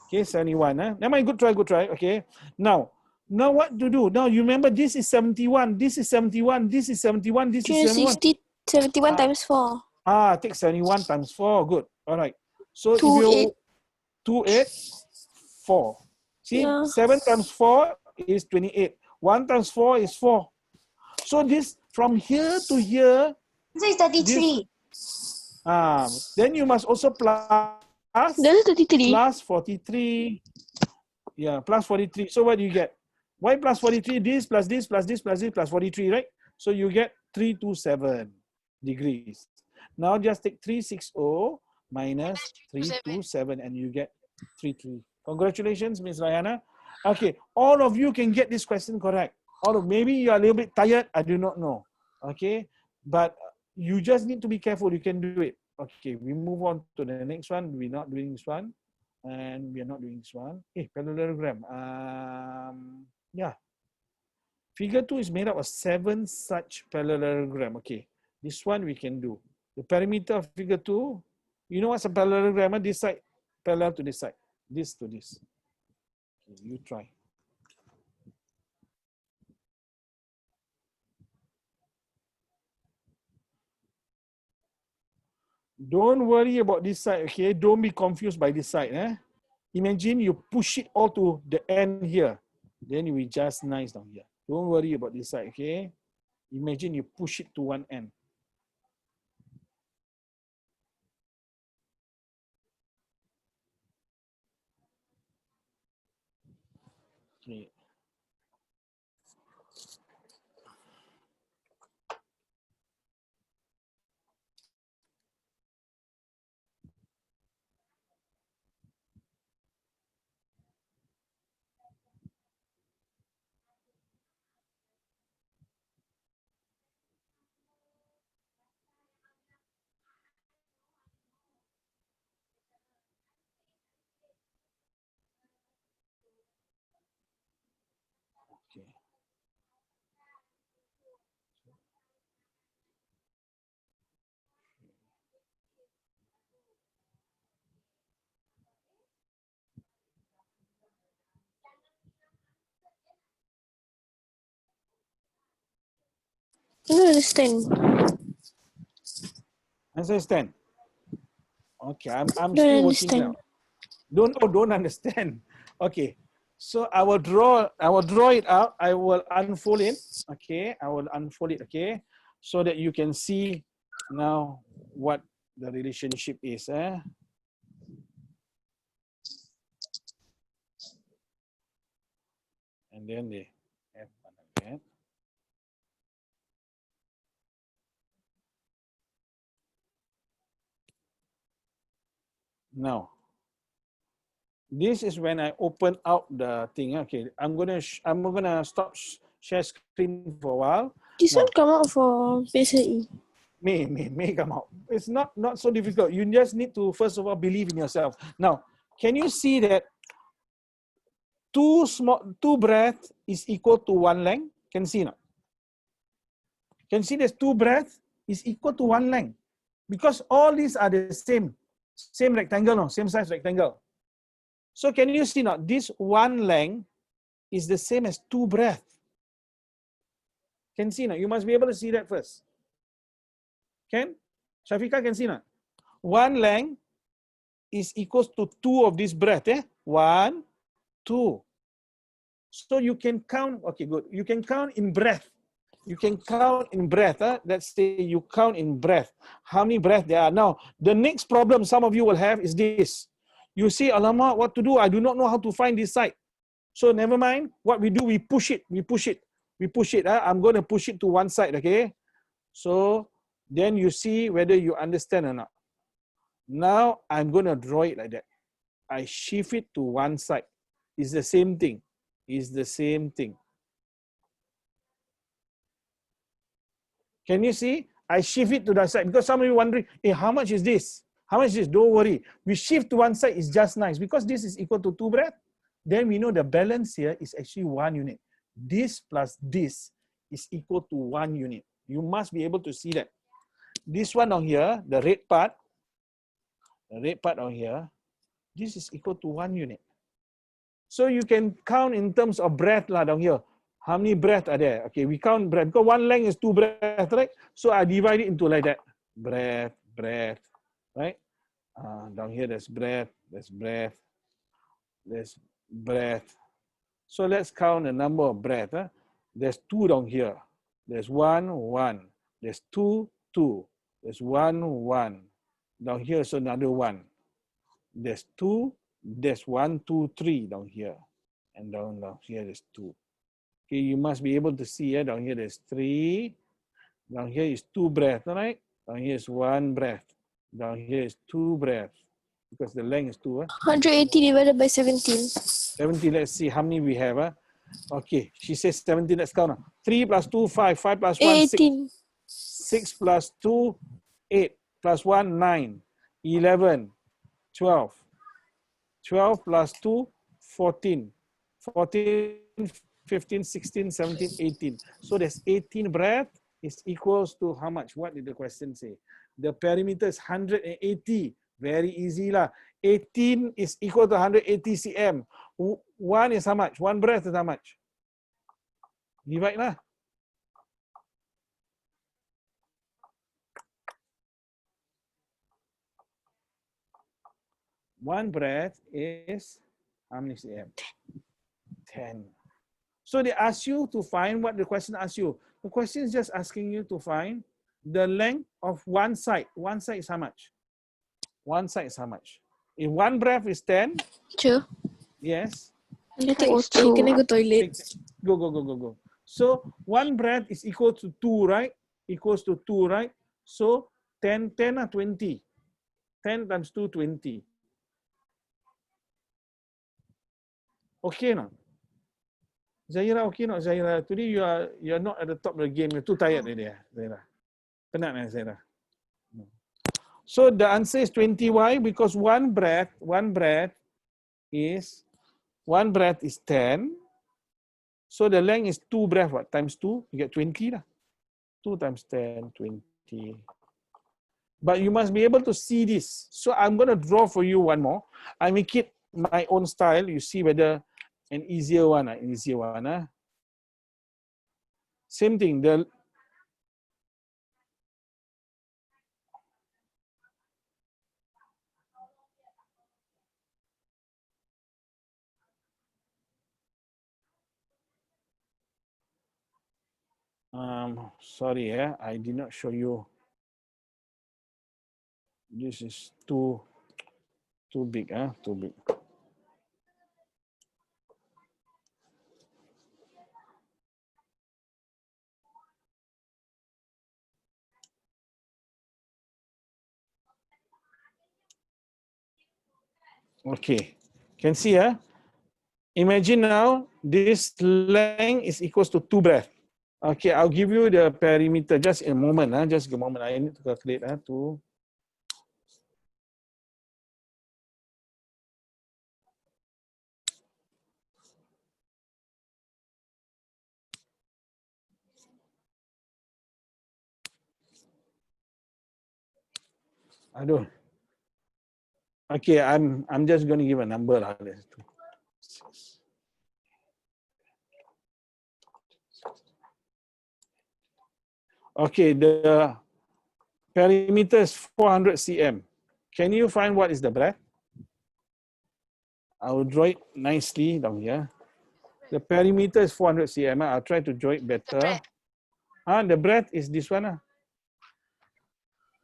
Okay, 71. Never mind, good try. Okay. Now what to do? Now you remember this is 71, this is 71, this is 71, this is 71. 71 times 4. Take 71 times 4. Good. All right. So if 2, you 8. 2, 8, 4. See, Yeah. 7 times 4 is 28. 1 times 4 is 4. So this from here to here. Answer is 33. Then you must also That's 33. plus 43. Yeah, plus 43. So what do you get? Why plus 43? This plus this plus this plus this plus 43, right? So you get 327 degrees. Now just take 360 minus 327 and you get 33. Congratulations, Miss Rayana. Okay, all of you can get this question correct. Maybe you are a little bit tired, I do not know. Okay, but you just need to be careful, you can do it. Okay, we move on to the next one. We're not doing this one. And we are not doing this one. Parallelogram. Yeah. Figure 2 is made up of 7 such parallelogram. Okay. This one we can do. The perimeter of figure 2, you know what's a parallelogram? This side parallel to this side. This to this. Okay, you try. Don't worry about this side, okay? Don't be confused by this side. Imagine you push it all to the end here. Then it will just nice down here. Don't worry about this side, okay? Imagine you push it to one end. Okay. I don't understand. Answer is 10. Okay, I'm Don't still working understand. now. Don't understand. Okay. So I will draw it out. I will unfold it. Okay, I will unfold it, okay, so that you can see now what the relationship is. And then they have one again. Now, this is when I open out the thing. Okay, I'm gonna stop share screen for a while. This one Now, come out for PSLE. may come out. It's not so difficult. You just need to first of all believe in yourself. Now, can you see that two breath is equal to one length? Can you see now? Can you see there's two breath is equal to one length? Because all these are the same rectangle, no? Same size rectangle. So can you see now, this one length is the same as two breath. Can you see now? You must be able to see that first. Can? Shafika can see now? One length is equals to two of this breath. One, two. So you can count, okay, good. You can count in breath. You can count in breath. Let's say you count in breath. How many breaths there are. Now, the next problem some of you will have is this. You say, alamak, what to do? I do not know how to find this side. So never mind. What we do, we push it. We push it. We push it. I'm going to push it to one side, okay? So then you see whether you understand or not. Now I'm going to draw it like that. I shift it to one side. It's the same thing. It's the same thing. Can you see? I shift it to the side because some of you wondering, hey, how much is this? How much is this? Don't worry. We shift to one side is just nice because this is equal to two breath. Then we know the balance here is actually 1 unit. This plus this is equal to 1 unit. You must be able to see that. This one on here, the red part on here, this is equal to 1 unit. So you can count in terms of breath lah down here. How many breaths are there? Okay, we count breath because one length is two breaths, right? So I divide it into like that. Breath, breath, right? Down here there's breath, there's breath, there's breath. So let's count the number of breath. There's two down here. There's one, one. There's two, two. There's one, one. Down here is another one. There's two. There's one, two, three down here. And down here there's two. Okay, you must be able to see down here there's three. Down here is two breaths, right? Down here is one breath. Down here is two breaths. Because the length is two. 180 divided by 17. 70, let's see how many we have. Okay, she says 17, let's count now. 3 plus 2, 5. 5 plus 1, 6. 18. 6 plus 2, 8. Plus 1, 9. 11, 12. 12 plus 2, 14. 14, 15, 16, 17, 18. So there's 18 breath is equals to how much? What did the question say? The perimeter is 180. Very easy lah. 18 is equal to 180 cm. One is how much? One breath is how much? Divide lah. One breath is how many cm? 10. So they ask you to find what the question asks you. The question is just asking you to find the length of one side. One side is how much? One side is how much? If one breath is 10, Sure. yes. Can I Times take Can I two. go toilet? Go. So one breath is equal to 2, right? Equals to 2, right? So 10 or 20. 10 times 2, 20. Okay no? Zahira, okay not? Zahira, today you are not at the top of the game. You're too tired already, Zahira. Penat lah, Zahira. So the answer is 20. Why? Because one breath is 10. So the length is 2 breath. What? Times 2, you get 20 lah. 2 times 10, 20. But you must be able to see this. So I'm going to draw for you one more. I make it my own style. You see whether an easier one. Same thing. Sorry, I did not show you. This is too big, too big. Okay, can see, imagine now this length is equals to 2 breath. Okay, I'll give you the perimeter just a moment, just a moment. I need to calculate, to. I don't. Okay, I'm just going to give a number. Okay, the perimeter is 400 cm. Can you find what is the breadth? I will draw it nicely down here. The perimeter is 400 cm. I'll try to draw it better. The breadth is this one.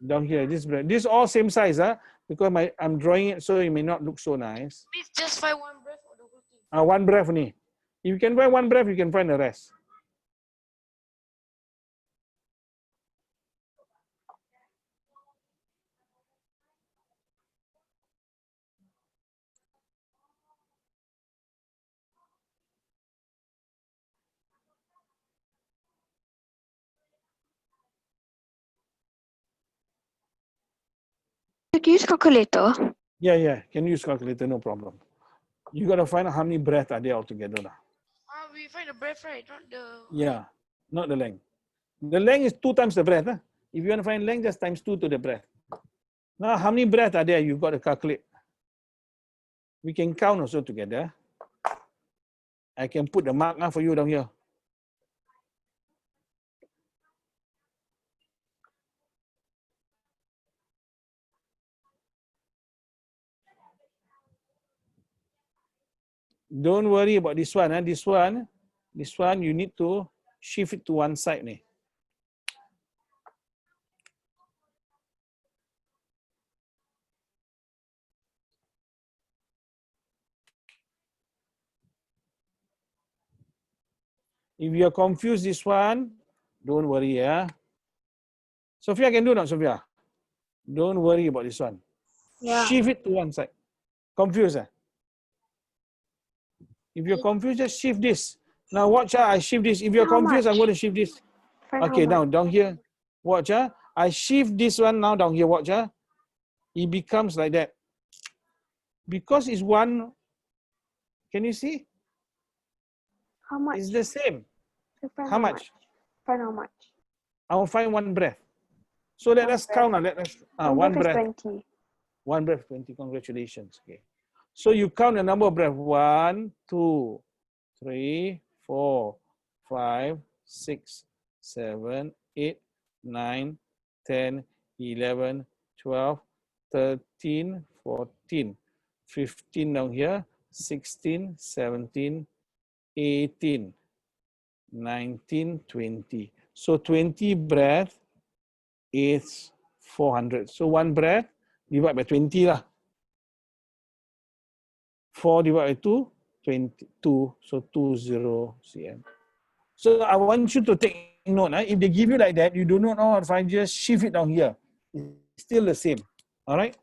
Down here, this breadth. This is all same size, because I'm drawing it so it may not look so nice. Please just find one breath for the whole thing. One breath only. If you can find one breath, you can find the rest. You can use calculator. Yeah. Can use calculator, no problem. You got to find out how many breaths are there altogether. We find the breath, right? Not the. Yeah, not the length. The length is 2 times the breadth. If you want to find length, just times 2 to the breadth. Now, how many breaths are there? You've got to calculate. We can count also together. I can put the mark for you down here. Don't worry about this one. This one you need to shift it to one side. If you are confused this one, don't worry. Sophia can do not, Sophia? Don't worry about this one. Yeah. Shift it to one side. Confused? If you're confused, just shift this. Now watch, I shift this. If you're How confused, I'm much? going to shift this. Find Okay, how now much? down here. Watch, I shift this one now down here. Watch, it becomes like that. Because it's one, can you see? How much? It's the same. So find How much? Find how much? I will find one breath. So let One us breath. count. Let us One one breath breath. is 20. One breath, 20. Congratulations. Okay. So you count the number of breath. 1, 2, 3, 4, 5, 6, 7, 8, 9, 10, 11, 12, 13, 14, 15 down here, 16, 17, 18, 19, 20. So 20 breath is 400. So one breath divided by 20 lah. 4 divided by 2, 22. So 20 cm. So I want you to take note. If they give you like that, you do not know how to find, just shift it down here. It's still the same. All right?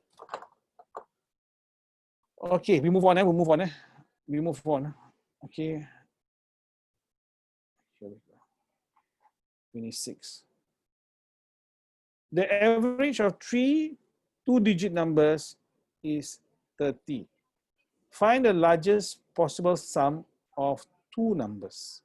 Okay, we move on. We move on. We move on. Okay. Here we go. 26. The average of 3 two-digit numbers is 30. Find the largest possible sum of 2 numbers.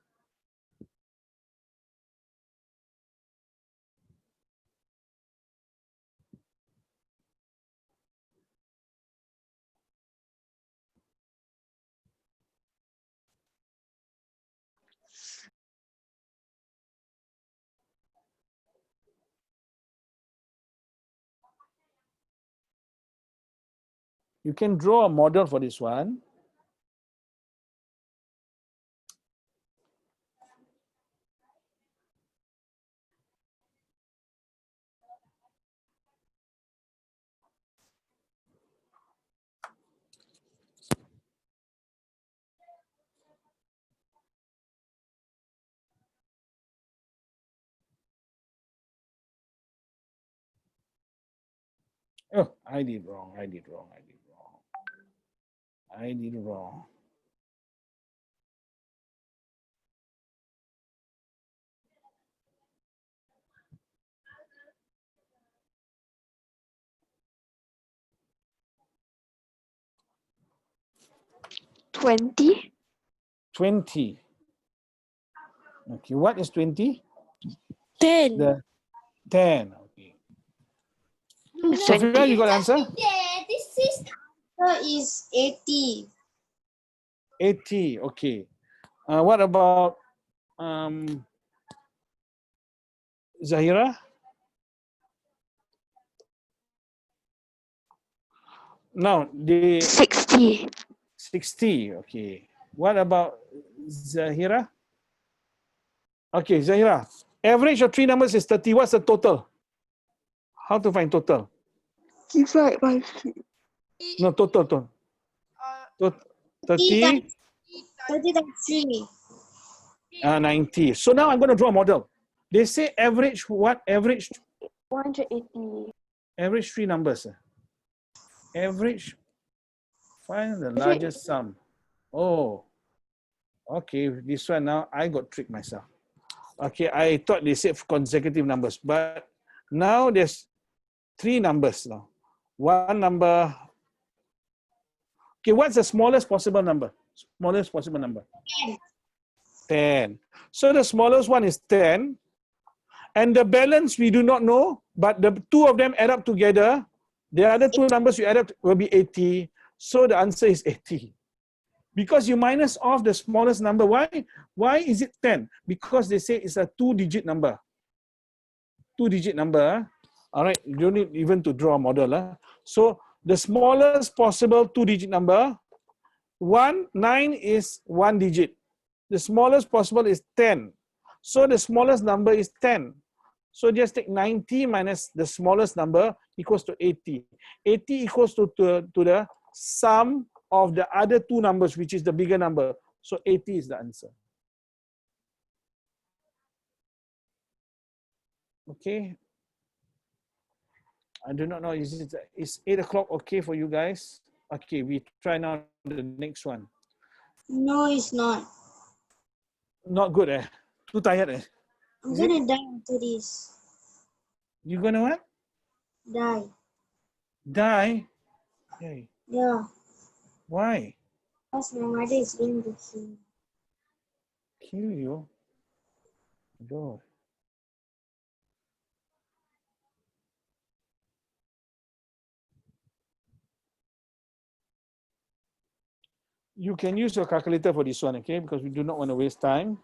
You can draw a model for this one. Oh, I did wrong. I did wrong. I did wrong. I did wrong. $20. 20. Okay, what is 20? 10. The 10. Okay. It's Sophia, 20. you got answer? Answer is 80. 80. Okay. What about um, Zahira? No, the 60. 60. Okay. What about Zahira? Okay, Zahira. Average of three numbers is 30. What's the total? How to find total? Divide by No, total. Tot- 30, 30 times 3. 90. So now I'm going to draw a model. They say average what? Average 180. three numbers. Average, find the largest sum. Oh, okay. This one now I got tricked myself. Okay, I thought they said consecutive numbers, but now there's three numbers now. One number. Okay, what's the smallest possible number? Smallest possible number? 10. So the smallest one is 10. And the balance we do not know, but the two of them add up together. The other two numbers you add up will be 80. So the answer is 80. Because you minus off the smallest number. Why? Why is it 10? Because they say it's a two-digit number. Two-digit number. All right, you don't need even to draw a model. So the smallest possible two-digit number, 9 is one digit. The smallest possible is 10. So the smallest number is 10. So just take 90 minus the smallest number equals to 80. 80 equals to the sum of the other two numbers, which is the bigger number. So 80 is the answer. Okay. I do not know, is 8 o'clock okay for you guys? Okay, we try now the next one. No, it's not. Not good, eh? Too tired, eh? I'm Is it? gonna die after this. You gonna what? Die. Die? Hey, Yeah. why? Because my mother is going to kill me. Kill you? God. You can use your calculator for this one, okay? Because we do not want to waste time.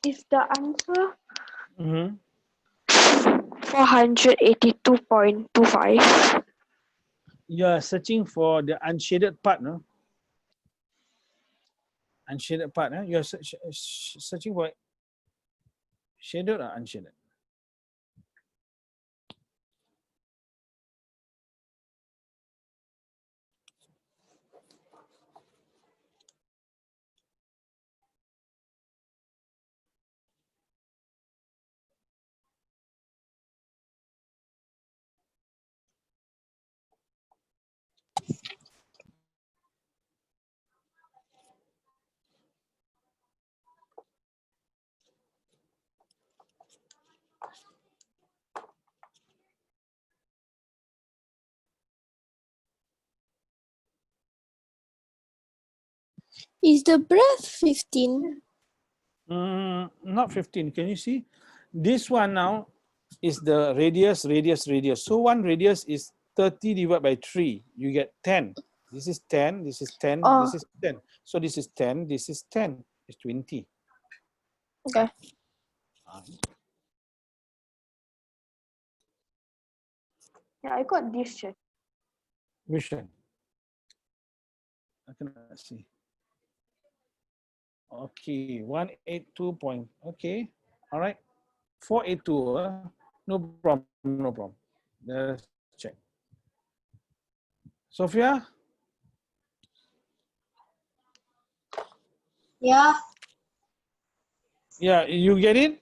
Is the answer Mm-hmm. 482.25? You're searching for the unshaded part, no? Unshaded part, huh? You're searching for shaded or unshaded? Is the breadth 15? Not 15. Can you see? This one now is the radius. So one radius is 30 divided by 3. You get 10. This is 10. This is 10. Oh. This is 10. So this is 10. This is 10. It's 20. Okay. Yeah, I got this shit. Which one? I cannot see. Okay, 182 point. Okay, all right. 482. No problem. No problem. Let's check. Sophia? Yeah. Yeah, you get it?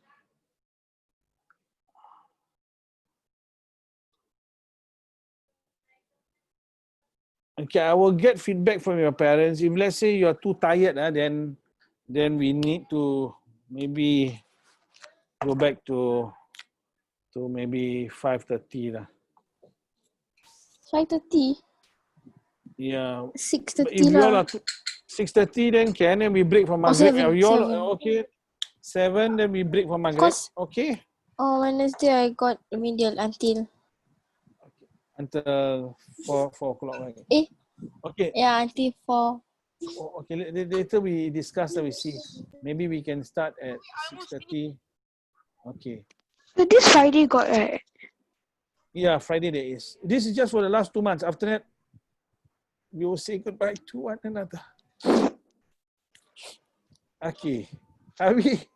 Okay, I will get feedback from your parents. If let's say you're too tired, then we need to maybe go back to maybe 5:30 lah. 5:30? Yeah. But 6:30 if you all lah. are 6:30, then can then we break for Maghrib. 7, You all 7. okay? 7, then we break for Maghrib. Cause Okay. on Wednesday I got remedial until Until 4 o'clock, right? Okay. yeah, until 4. Okay. Later we discuss and we see. Maybe we can start at 6:30. Okay. So this Friday got right? Yeah, Friday there is. This is just for the last 2 months. After that, we will say goodbye to one another. Okay. Are we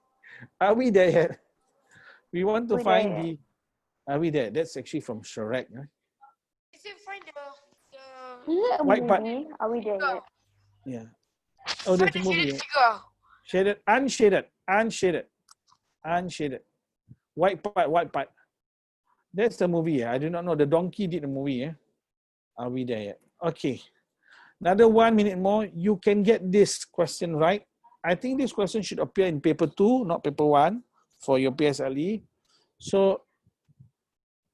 there yet? We want to find the. Are we there? That's actually from Shrek. Huh? Is it find the Is it a White part. movie? Are we there yet? Yeah. Oh, find that's a the movie. shaded figure? Shaded, unshaded. White part. That's the movie. I do not know. The donkey did the movie. Are we there yet? Okay. Another 1 minute more. You can get this question right. I think this question should appear in paper 2, not paper 1 for your PSLE. So,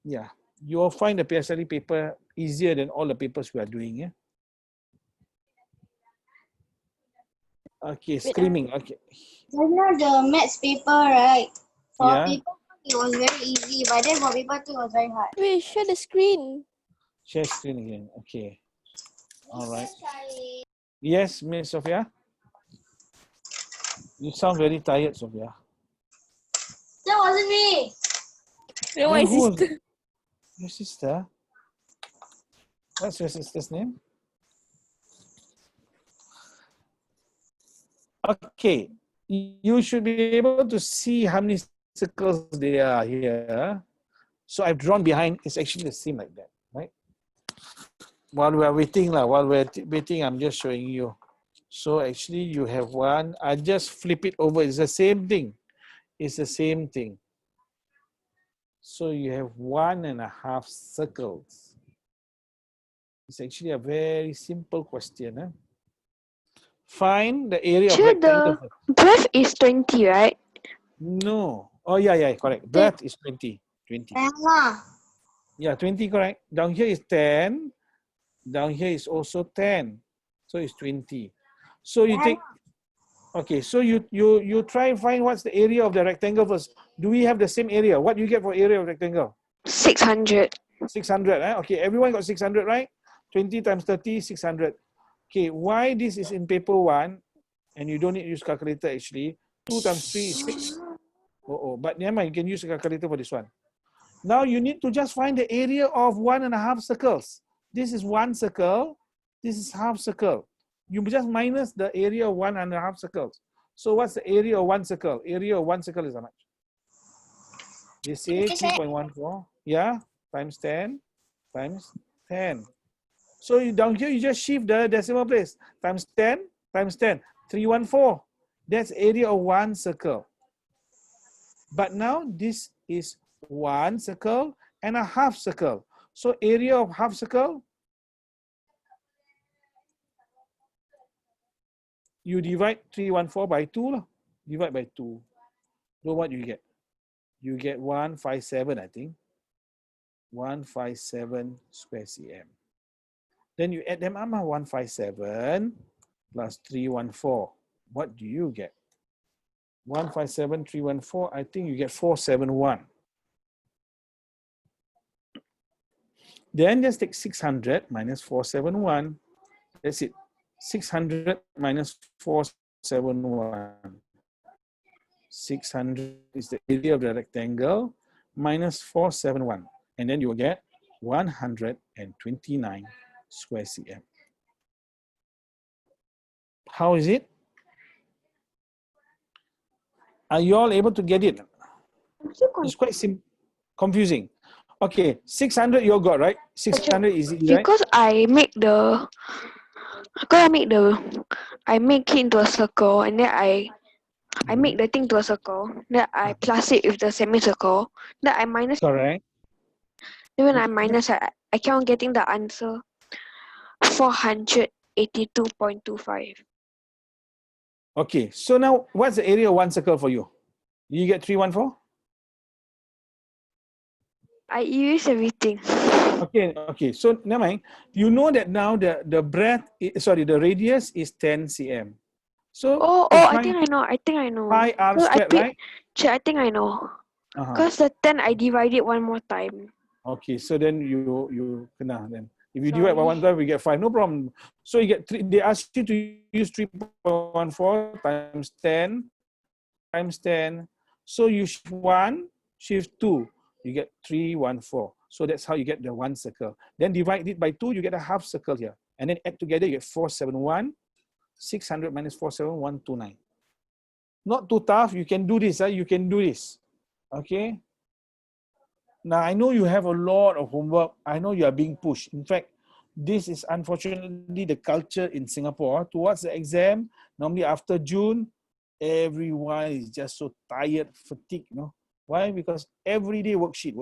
yeah, you will find the PSLE paper easier than all the papers we are doing. Yeah. Okay, screaming. Okay. Just now the maths paper, right? For Yeah. paper one, it was very easy, but then for paper 2, it was very hard. Wait, share the screen. Share screen again. Okay. All right. Yes, Miss Sophia. You sound very tired, Sophia. That wasn't me. No, my Then who was sister. it? Your sister? What's your sister's name? Okay. You should be able to see how many circles there are here. So I've drawn behind. It's actually the same like that, right? While we are waiting, I'm just showing you. So actually you have one. I just flip it over. It's the same thing. It's the same thing. So you have 1.5 circles. It's actually a very simple question. Huh? Find the area of Sure, rectangle. the breadth is 20, right? No. Oh, yeah, correct. Breadth is 20. 20. Yeah, 20, correct. Down here is 10. Down here is also 10. So it's 20. So you take, okay, so you try and find what's the area of the rectangle first. Do we have the same area? What do you get for area of rectangle? 600. 600, eh? Okay, everyone got 600, right? 20 times 30, 600. Okay, why this is in paper 1, and you don't need to use calculator actually. 2 times 3 is 6. Oh, but never mind, you can use a calculator for this one. Now you need to just find the area of 1.5 circles. This is 1 circle. This is half circle. You just minus the area of 1.5 circles. So what's the area of 1 circle? Area of 1 circle is how much? They say 2.14. Yeah, times 10 times 10. So you down here, you just shift the decimal place. Times 10 times 10. 314. That's area of 1 circle. But now this is 1 circle and a half circle. So area of half circle, you divide 314 by 2. Lah. Divide by 2. So what you get? You get 157, I think. 157 square cm. Then you add them up, 157 plus 314. What do you get? 157, 314, I think you get 471. Then just take 600 minus 471. That's it. 600 minus 471. 600 is the area of the rectangle minus 471. And then you will get 129 square cm. How is it? Are you all able to get it? It's quite confusing. Okay, 600 you all got, right? 600 is easy, right? Because I make it into a circle, and then I make the thing to a circle. Then I plus it with the semicircle. Then I minus. Correct. Then when I minus, I keep on getting the answer 482.25. Okay, so now what's the area of 1 circle for you? You get 314? I erase everything. Okay. So never mind. You know that now the radius is 10 cm. So I think I know. pi r squared, right? I think I know. Because the 10 I divide it one more time. Okay, so then you kena then. If you divide by 1 time, we get 5. No problem. So you get 3. They ask you to use 3.14 times 10 times 10. So you shift 1, shift 2. You get 314. So that's how you get the 1 circle. Then divide it by 2, you get a half circle here. And then add together, you get 471. 600 minus 471, 129. Not too tough. You can do this. You can do this. Okay. Now, I know you have a lot of homework. I know you are being pushed. In fact, this is unfortunately the culture in Singapore. Towards the exam, normally after June, everyone is just so tired, fatigued. Why? Because every day worksheet.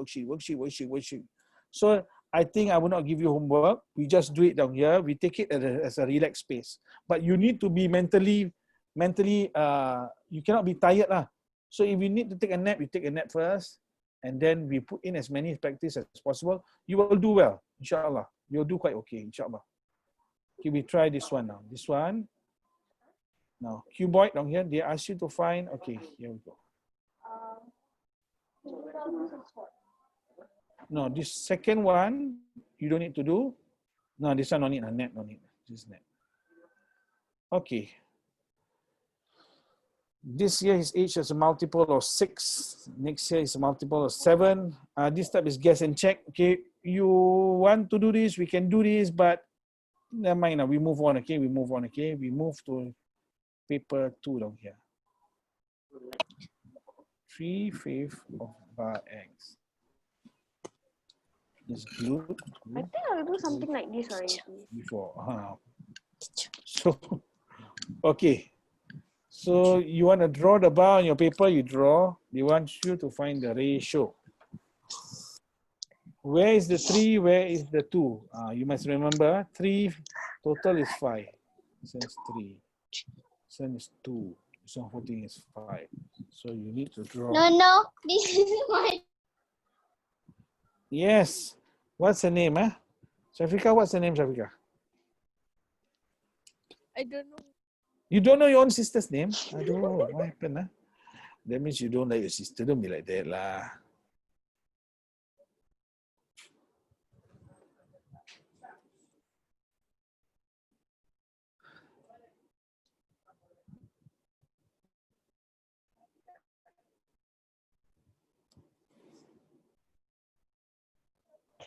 So I think I will not give you homework. We just do it down here. We take it as a relaxed space. But you need to be mentally, you cannot be tired. So if you need to take a nap, you take a nap first. And then we put in as many practice as possible. You will do well, inshallah. You'll do quite okay, inshallah. Okay, we try this one now. This one. Now, cuboid down here, they ask you to find, okay, here we go. No, this second one, you don't need to do. No, this one no need, net, no need. This net. Okay. This year his age is a multiple of 6. Next year is a multiple of 7. This type is guess and check. Okay, you want to do this, we can do this, but never mind. We move on. Okay, we move on. Okay, we move to paper 2 down here. 3/5 of bar x is good. I think I'll do something like this already. Before. So, okay. So you want to draw the bar on your paper, you draw. They want you to find the ratio. Where is the 3? Where is the 2? You must remember 3 total is 5. This one is 3. This one is 2. This one 14 is 5. So you need to draw. No. This is my. Yes. What's the name? Shafika, what's the name, Shafika? I don't know. You don't know your own sister's name? Aduh, what happened? That means you don't like your sister. Don't be like that lah.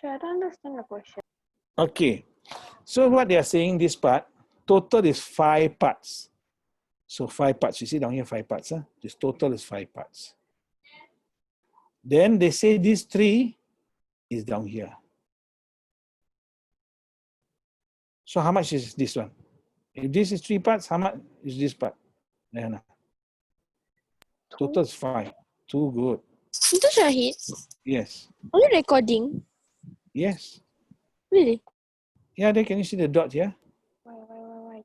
I don't understand the question. Okay. So what they are saying, this part, total is 5 parts. So 5 parts. You see down here 5 parts. Huh? This total is 5 parts. Then they say this 3 is down here. So how much is this one? If this is 3 parts, how much is this part? Diana? Total is 5. Too good. Itu Shahid. Yes. Are you recording? Yes. Really? Yeah, there can you see the dot here? Why?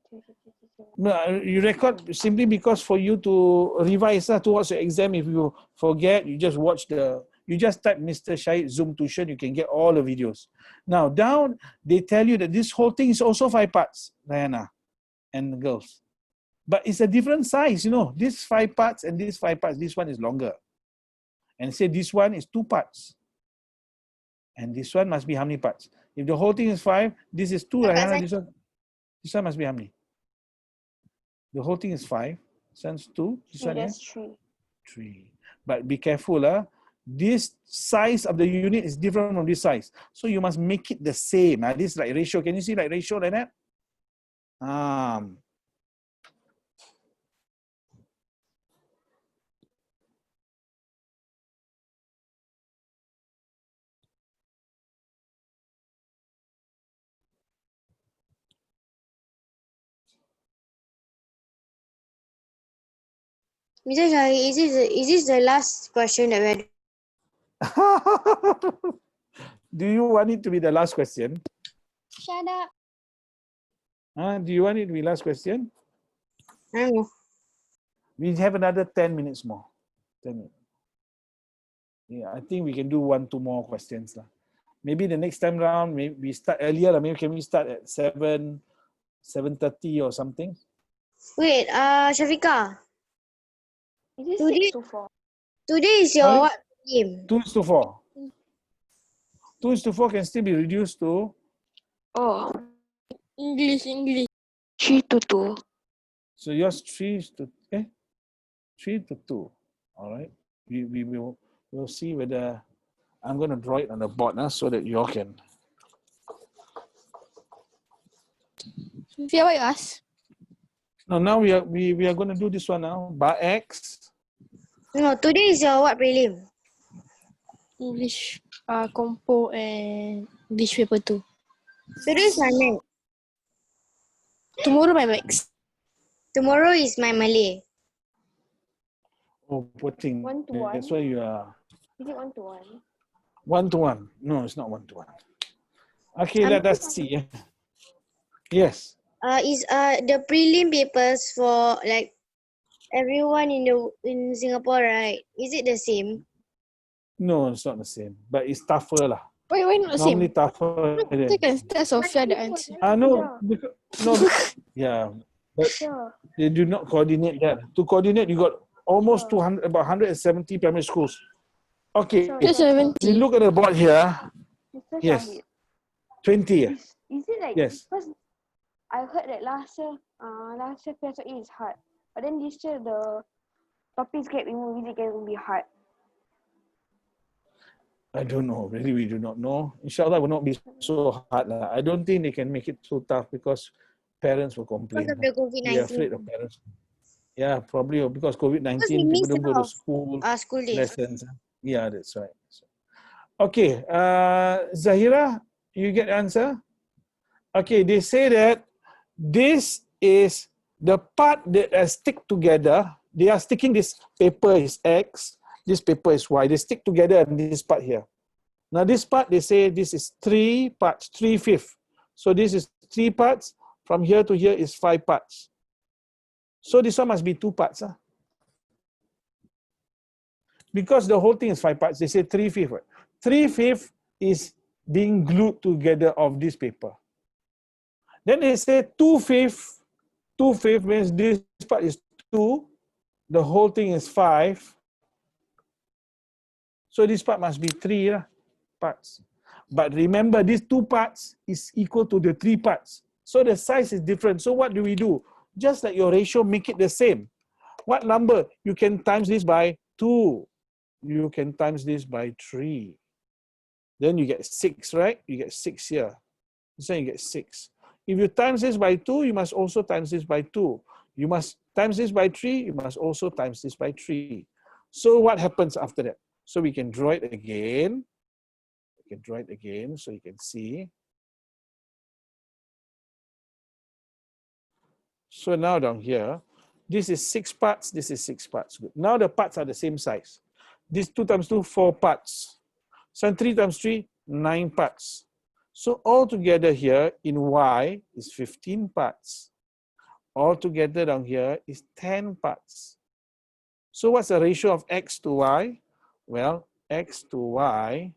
No, you record simply because for you to revise towards your exam. If you forget, you just watch you just type Mr. Shaheed Zoom tuition, you can get all the videos. Now down, they tell you that this whole thing is also 5 parts, Diana and the girls. But it's a different size, you know. This 5 parts and this 5 parts, this one is longer. And say this one is 2 parts. And this one must be how many parts? If the whole thing is 5, this is 2, Diana. This one must be how many? The whole thing is 5. This one's 2. This one is 3. But be careful, this size of the unit is different from this size. So you must make it the same. This is like ratio. Can you see like ratio like that? Mr. Shaheed, is this the last question that we're Do you want it to be the last question? Shut up. Do you want it to be last question? I don't know. We have another 10 minutes more. 10 minutes. Yeah, I think we can do 1-2 more questions. Maybe the next time round, maybe we start earlier. Maybe can we start at 7:30 or something? Wait, Shafika. Is it Today- 6 to 4? Today is your Sorry? what game? 2:4. 2:4 can still be reduced to. Oh, English. 3 to 2. So yours 3-2. All right. We will we'll see whether I'm going to draw it on the board now so that you all can. Sophia, what you ask? No, now we are going to do this one now. Bar X. No, today is your what prelim? English, compo and English paper 2. Today is my math. Tomorrow my max. Tomorrow is my Malay. Oh, poor thing. 1-1. That's why you are Is it 1-1? 1-1. No, it's not 1-1. Okay, Um, let us see. Yes. Is the prelim papers for like everyone in Singapore, right? Is it the same? No, it's not the same. But it's tougher lah. Why not the Normally same? tougher. They can tell Sophia the answer. No. Yeah. But they do not coordinate that. To coordinate, you got almost 200, about 170 primary schools. Okay. Just We 70. look at the board here. Mr. Yes. Shahid, 20. is it like, Yes. because I heard that last year PSOE is hard. But then this year the topics get removed, is it going to be hard? I don't know. Really, we do not know. Inshallah, it will not be so hard. I don't think they can make it too tough because parents will complain. Because of the COVID-19. They're afraid of parents. Yeah, probably because COVID-19, Because we people missed don't go to out school school days. lessons. Yeah, that's right. Okay, Zahira, you get the answer? Okay, they say that this is the part that are stick together. They are sticking this paper is X, this paper is Y. They stick together in this part here. Now this part, they say this is 3 parts, 3/5. So this is 3 parts. From here to here is 5 parts. So this one must be 2 parts. Because the whole thing is 5 parts, they say 3/5. Right? 3/5 is being glued together of this paper. Then they say 2/5. 2/5 means this part is 2. The whole thing is 5. So this part must be 3 parts. But remember, these 2 parts is equal to the 3 parts. So the size is different. So what do we do? Just like your ratio, make it the same. What number? You can times this by 2. You can times this by 3. Then you get 6, right? You get 6 here. This one you get 6. If you times this by 2, you must also times this by 2. You must times this by 3, you must also times this by 3. So what happens after that? So we can draw it again. We can draw it again so you can see. So now down here, this is 6 parts, this is 6 parts. Good. Now the parts are the same size. This 2 times 2, 4 parts. So 3 times 3, 9 parts. So all together here in Y is 15 parts. All together down here is 10 parts. So what's the ratio of X to Y? Well, X to Y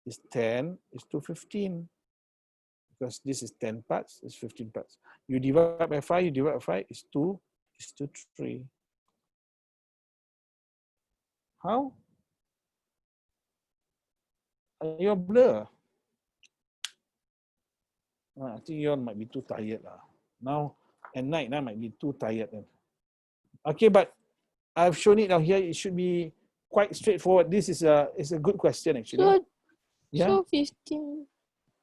is 10 is to 15. Because this is 10 parts, it's 15 parts. You divide by 5, you divide by 5, is 2, is to 3. How? You're blur. I think you all might be too tired. Now, at night, I might be too tired. Okay, but I've shown it down here. It should be quite straightforward. This is a good question, actually. So, Yeah. so 15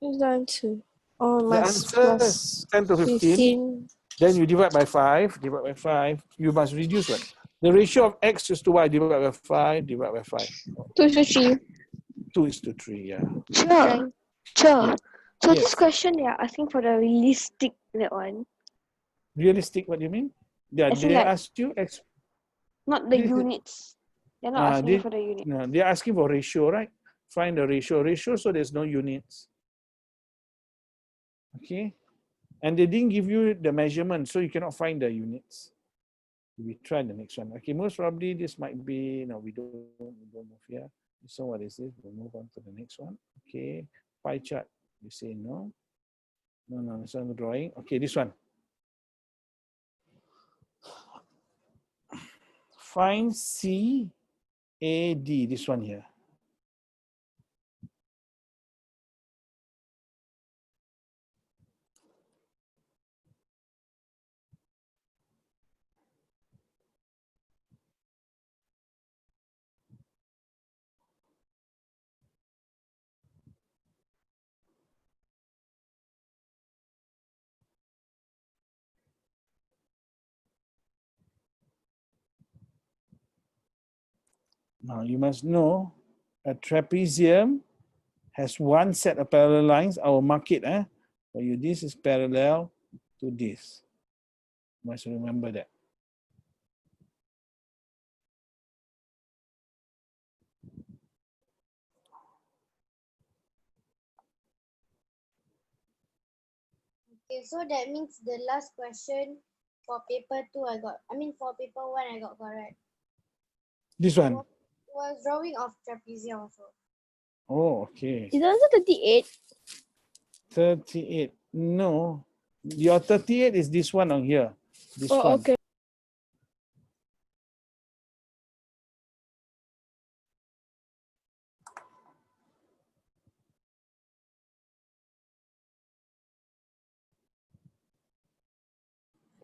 is the answer. Oh, The must answer plus is 10 to 15. 15. Then you divide by 5, divide by 5. You must reduce what? The ratio of X is to Y, divide by 5, divide by 5. 2 to 3. 2 is to 3, yeah. Sure. Sure. So this Yes. question they are asking for the realistic that one. Realistic, what do you mean? Yeah, As in they like ask you, not the this is- units. They're not asking you for the unit. no, they're asking for ratio, right? Find the ratio. Ratio, so there's no units. Okay. And they didn't give you the measurement, so you cannot find the units. We try the next one. Okay, most probably this might be, no, we don't move here. So what is this? We'll move on to the next one. Okay, pie chart. You say no. No, it's on drawing. Okay, this one. Find CAD, this one here. Now you must know a trapezium has one set of parallel lines. I will mark it. For you, this is parallel to this. You must remember that. Okay, so that means the last question for paper 2 for paper 1 I got correct. This one. Was drawing of trapezium also. Oh, okay. Is the answer 38? 38. No. Your 38 is this one on here. This Oh, one. okay.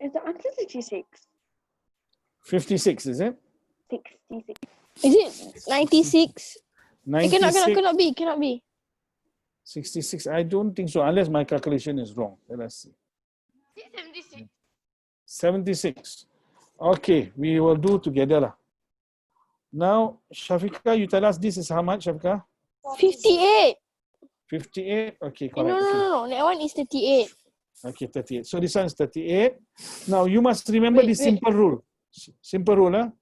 Is the answer 66? 56, is it? 66. Is it 96? It 96. cannot be. 66. I don't think so, unless my calculation is wrong. Let us see. 76. 76. Okay, we will do together lah. Now, Shafika, you tell us this is how much, Shafika? 58. 58. Okay, No, correct. no. That one is 38. Okay, 38. So this one is 38. Now you must remember Wait, this simple rule. Simple rule.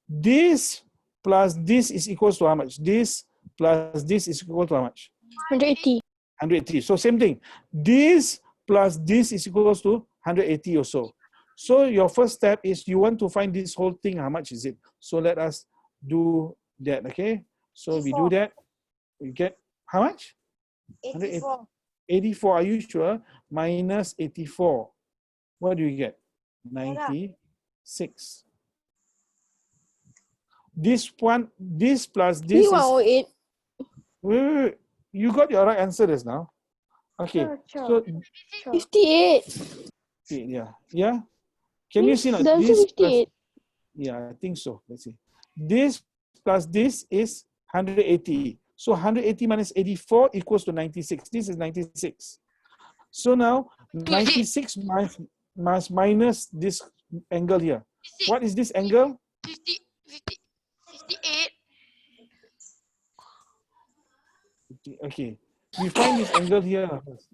This plus this is equals to how much? This plus this is equal to how much? 180. 180. So same thing. This plus this is equals to 180 also. So your first step is you want to find this whole thing. How much is it? So let us do that. Okay. So we do that. We get how much? 84. 84. Are you sure? Minus 84. What do you get? 96. This one, this plus this is. 108. Wait. You got your right answer just now. Okay. So 58. yeah. Can you see now? The answer This is plus, 58. yeah, I think so. Let's see. This plus this is 180. So 180 minus 84 equals to 96. This is 96. So now 96 must minus this angle here. What is this angle? 58. Okay. We find this angle here first.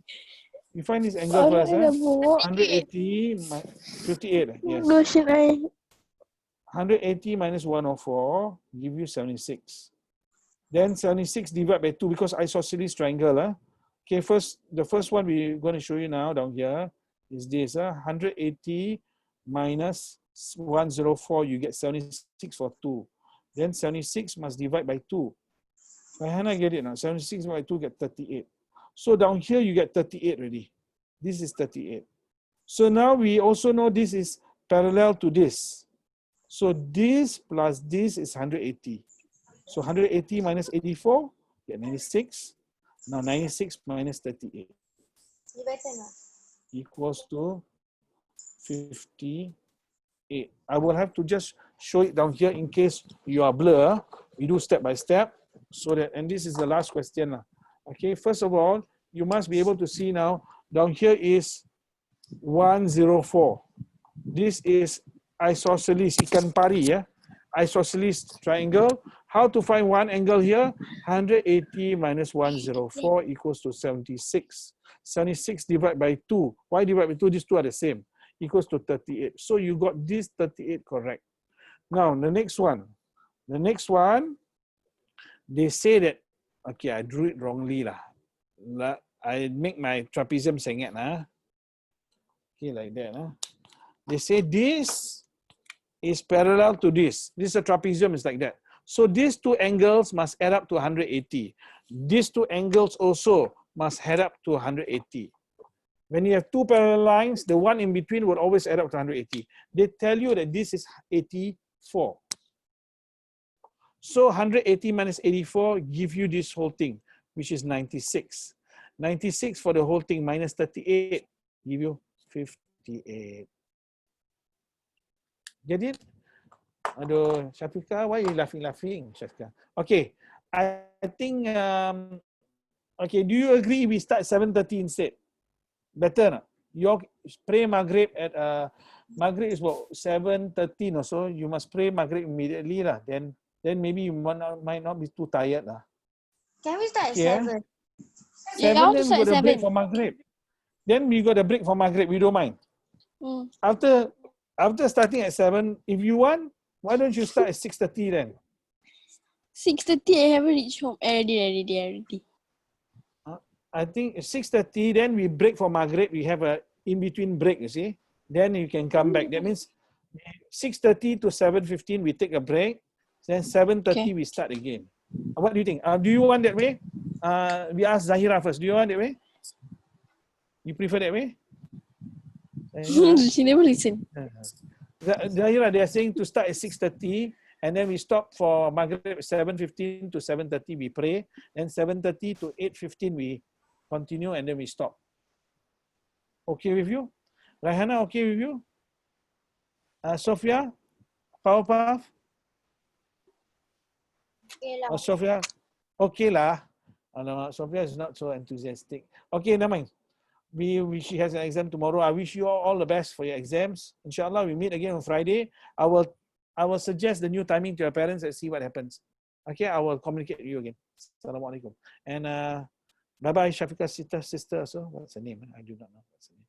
We find this angle first. 180 58. Yes. No, should I? 180 minus 104 give you 76. Then 76 divided by 2 because isosceles triangle. Okay, the first one we're going to show you now down here is this. 180 minus 104, you get 76 for 2. Then 76 must divide by 2. Hannah get it now. 76 by 2 get 38. So down here you get 38 already. This is 38. So now we also know this is parallel to this. So this plus this is 180. So 180 minus 84, get 96. Now 96 minus 38 You better not. equals to 58. I will have to just show it down here in case you are blur. We do step by step. So that, and this is the last question. Okay, first of all, you must be able to see now, down here is 104. This is isosceles, ikan pari, yeah? Isosceles triangle. How to find one angle here? 180 minus 104 equals to 76. 76 divided by 2. Why divide by 2? These two are the same. Equals to 38. So you got this 38 correct. Now, the next one. The next one, they say that, okay, I drew it wrongly lah. I make my trapezium sengit lah. Okay, like that lah. They say this is parallel to this. This is a trapezium, is like that. So these two angles must add up to 180. These two angles also must add up to 180. When you have two parallel lines, the one in between will always add up to 180. They tell you that this is 84. So 180 minus 84 give you this whole thing, which is 96. 96 for the whole thing minus 38 give you 58. Get it? Aduh, Shafika, why are you laughing, Shafika? Okay, I think, okay, do you agree we start 7:30 instead? Better not? You pray Maghrib at, Maghrib is about 7:13 or so. You must pray Maghrib immediately lah. Then maybe you might not be too tired lah. Can we start at Okay, 7? Yeah, I 7, want to then we start got at a break 7. for Maghrib. Then we got a break for Maghrib. We don't mind. After starting at 7, if you want, why don't you start at 6:30 then? 6:30, I haven't reached home. Already. I think 6:30, then we break for Maghrib. We have a in-between break, you see. Then you can come back. That means 6:30 to 7:15, we take a break. Then 7:30, we start again. What do you think? Do you want that way? We ask Zahira first. Do you want that way? You prefer that way? She never listen. Zahira, they are saying to start at 6:30 and then we stop for Maghrib 7:15 to 7:30 we pray. Then 7:30 to 8:15 we continue and then we stop. Okay with you? Rahana, okay with you? Sophia? Power Puff? Okay lah. Sophia? Okay lah. Sophia is not so enthusiastic. Okay, never mind. She has an exam tomorrow. I wish you all the best for your exams. Inshallah, we meet again on Friday. I will suggest the new timing to your parents and see what happens. Okay, I will communicate with you again. Assalamualaikum. And bye-bye, Shafika's sister. So what's her name? I do not know. What's her name?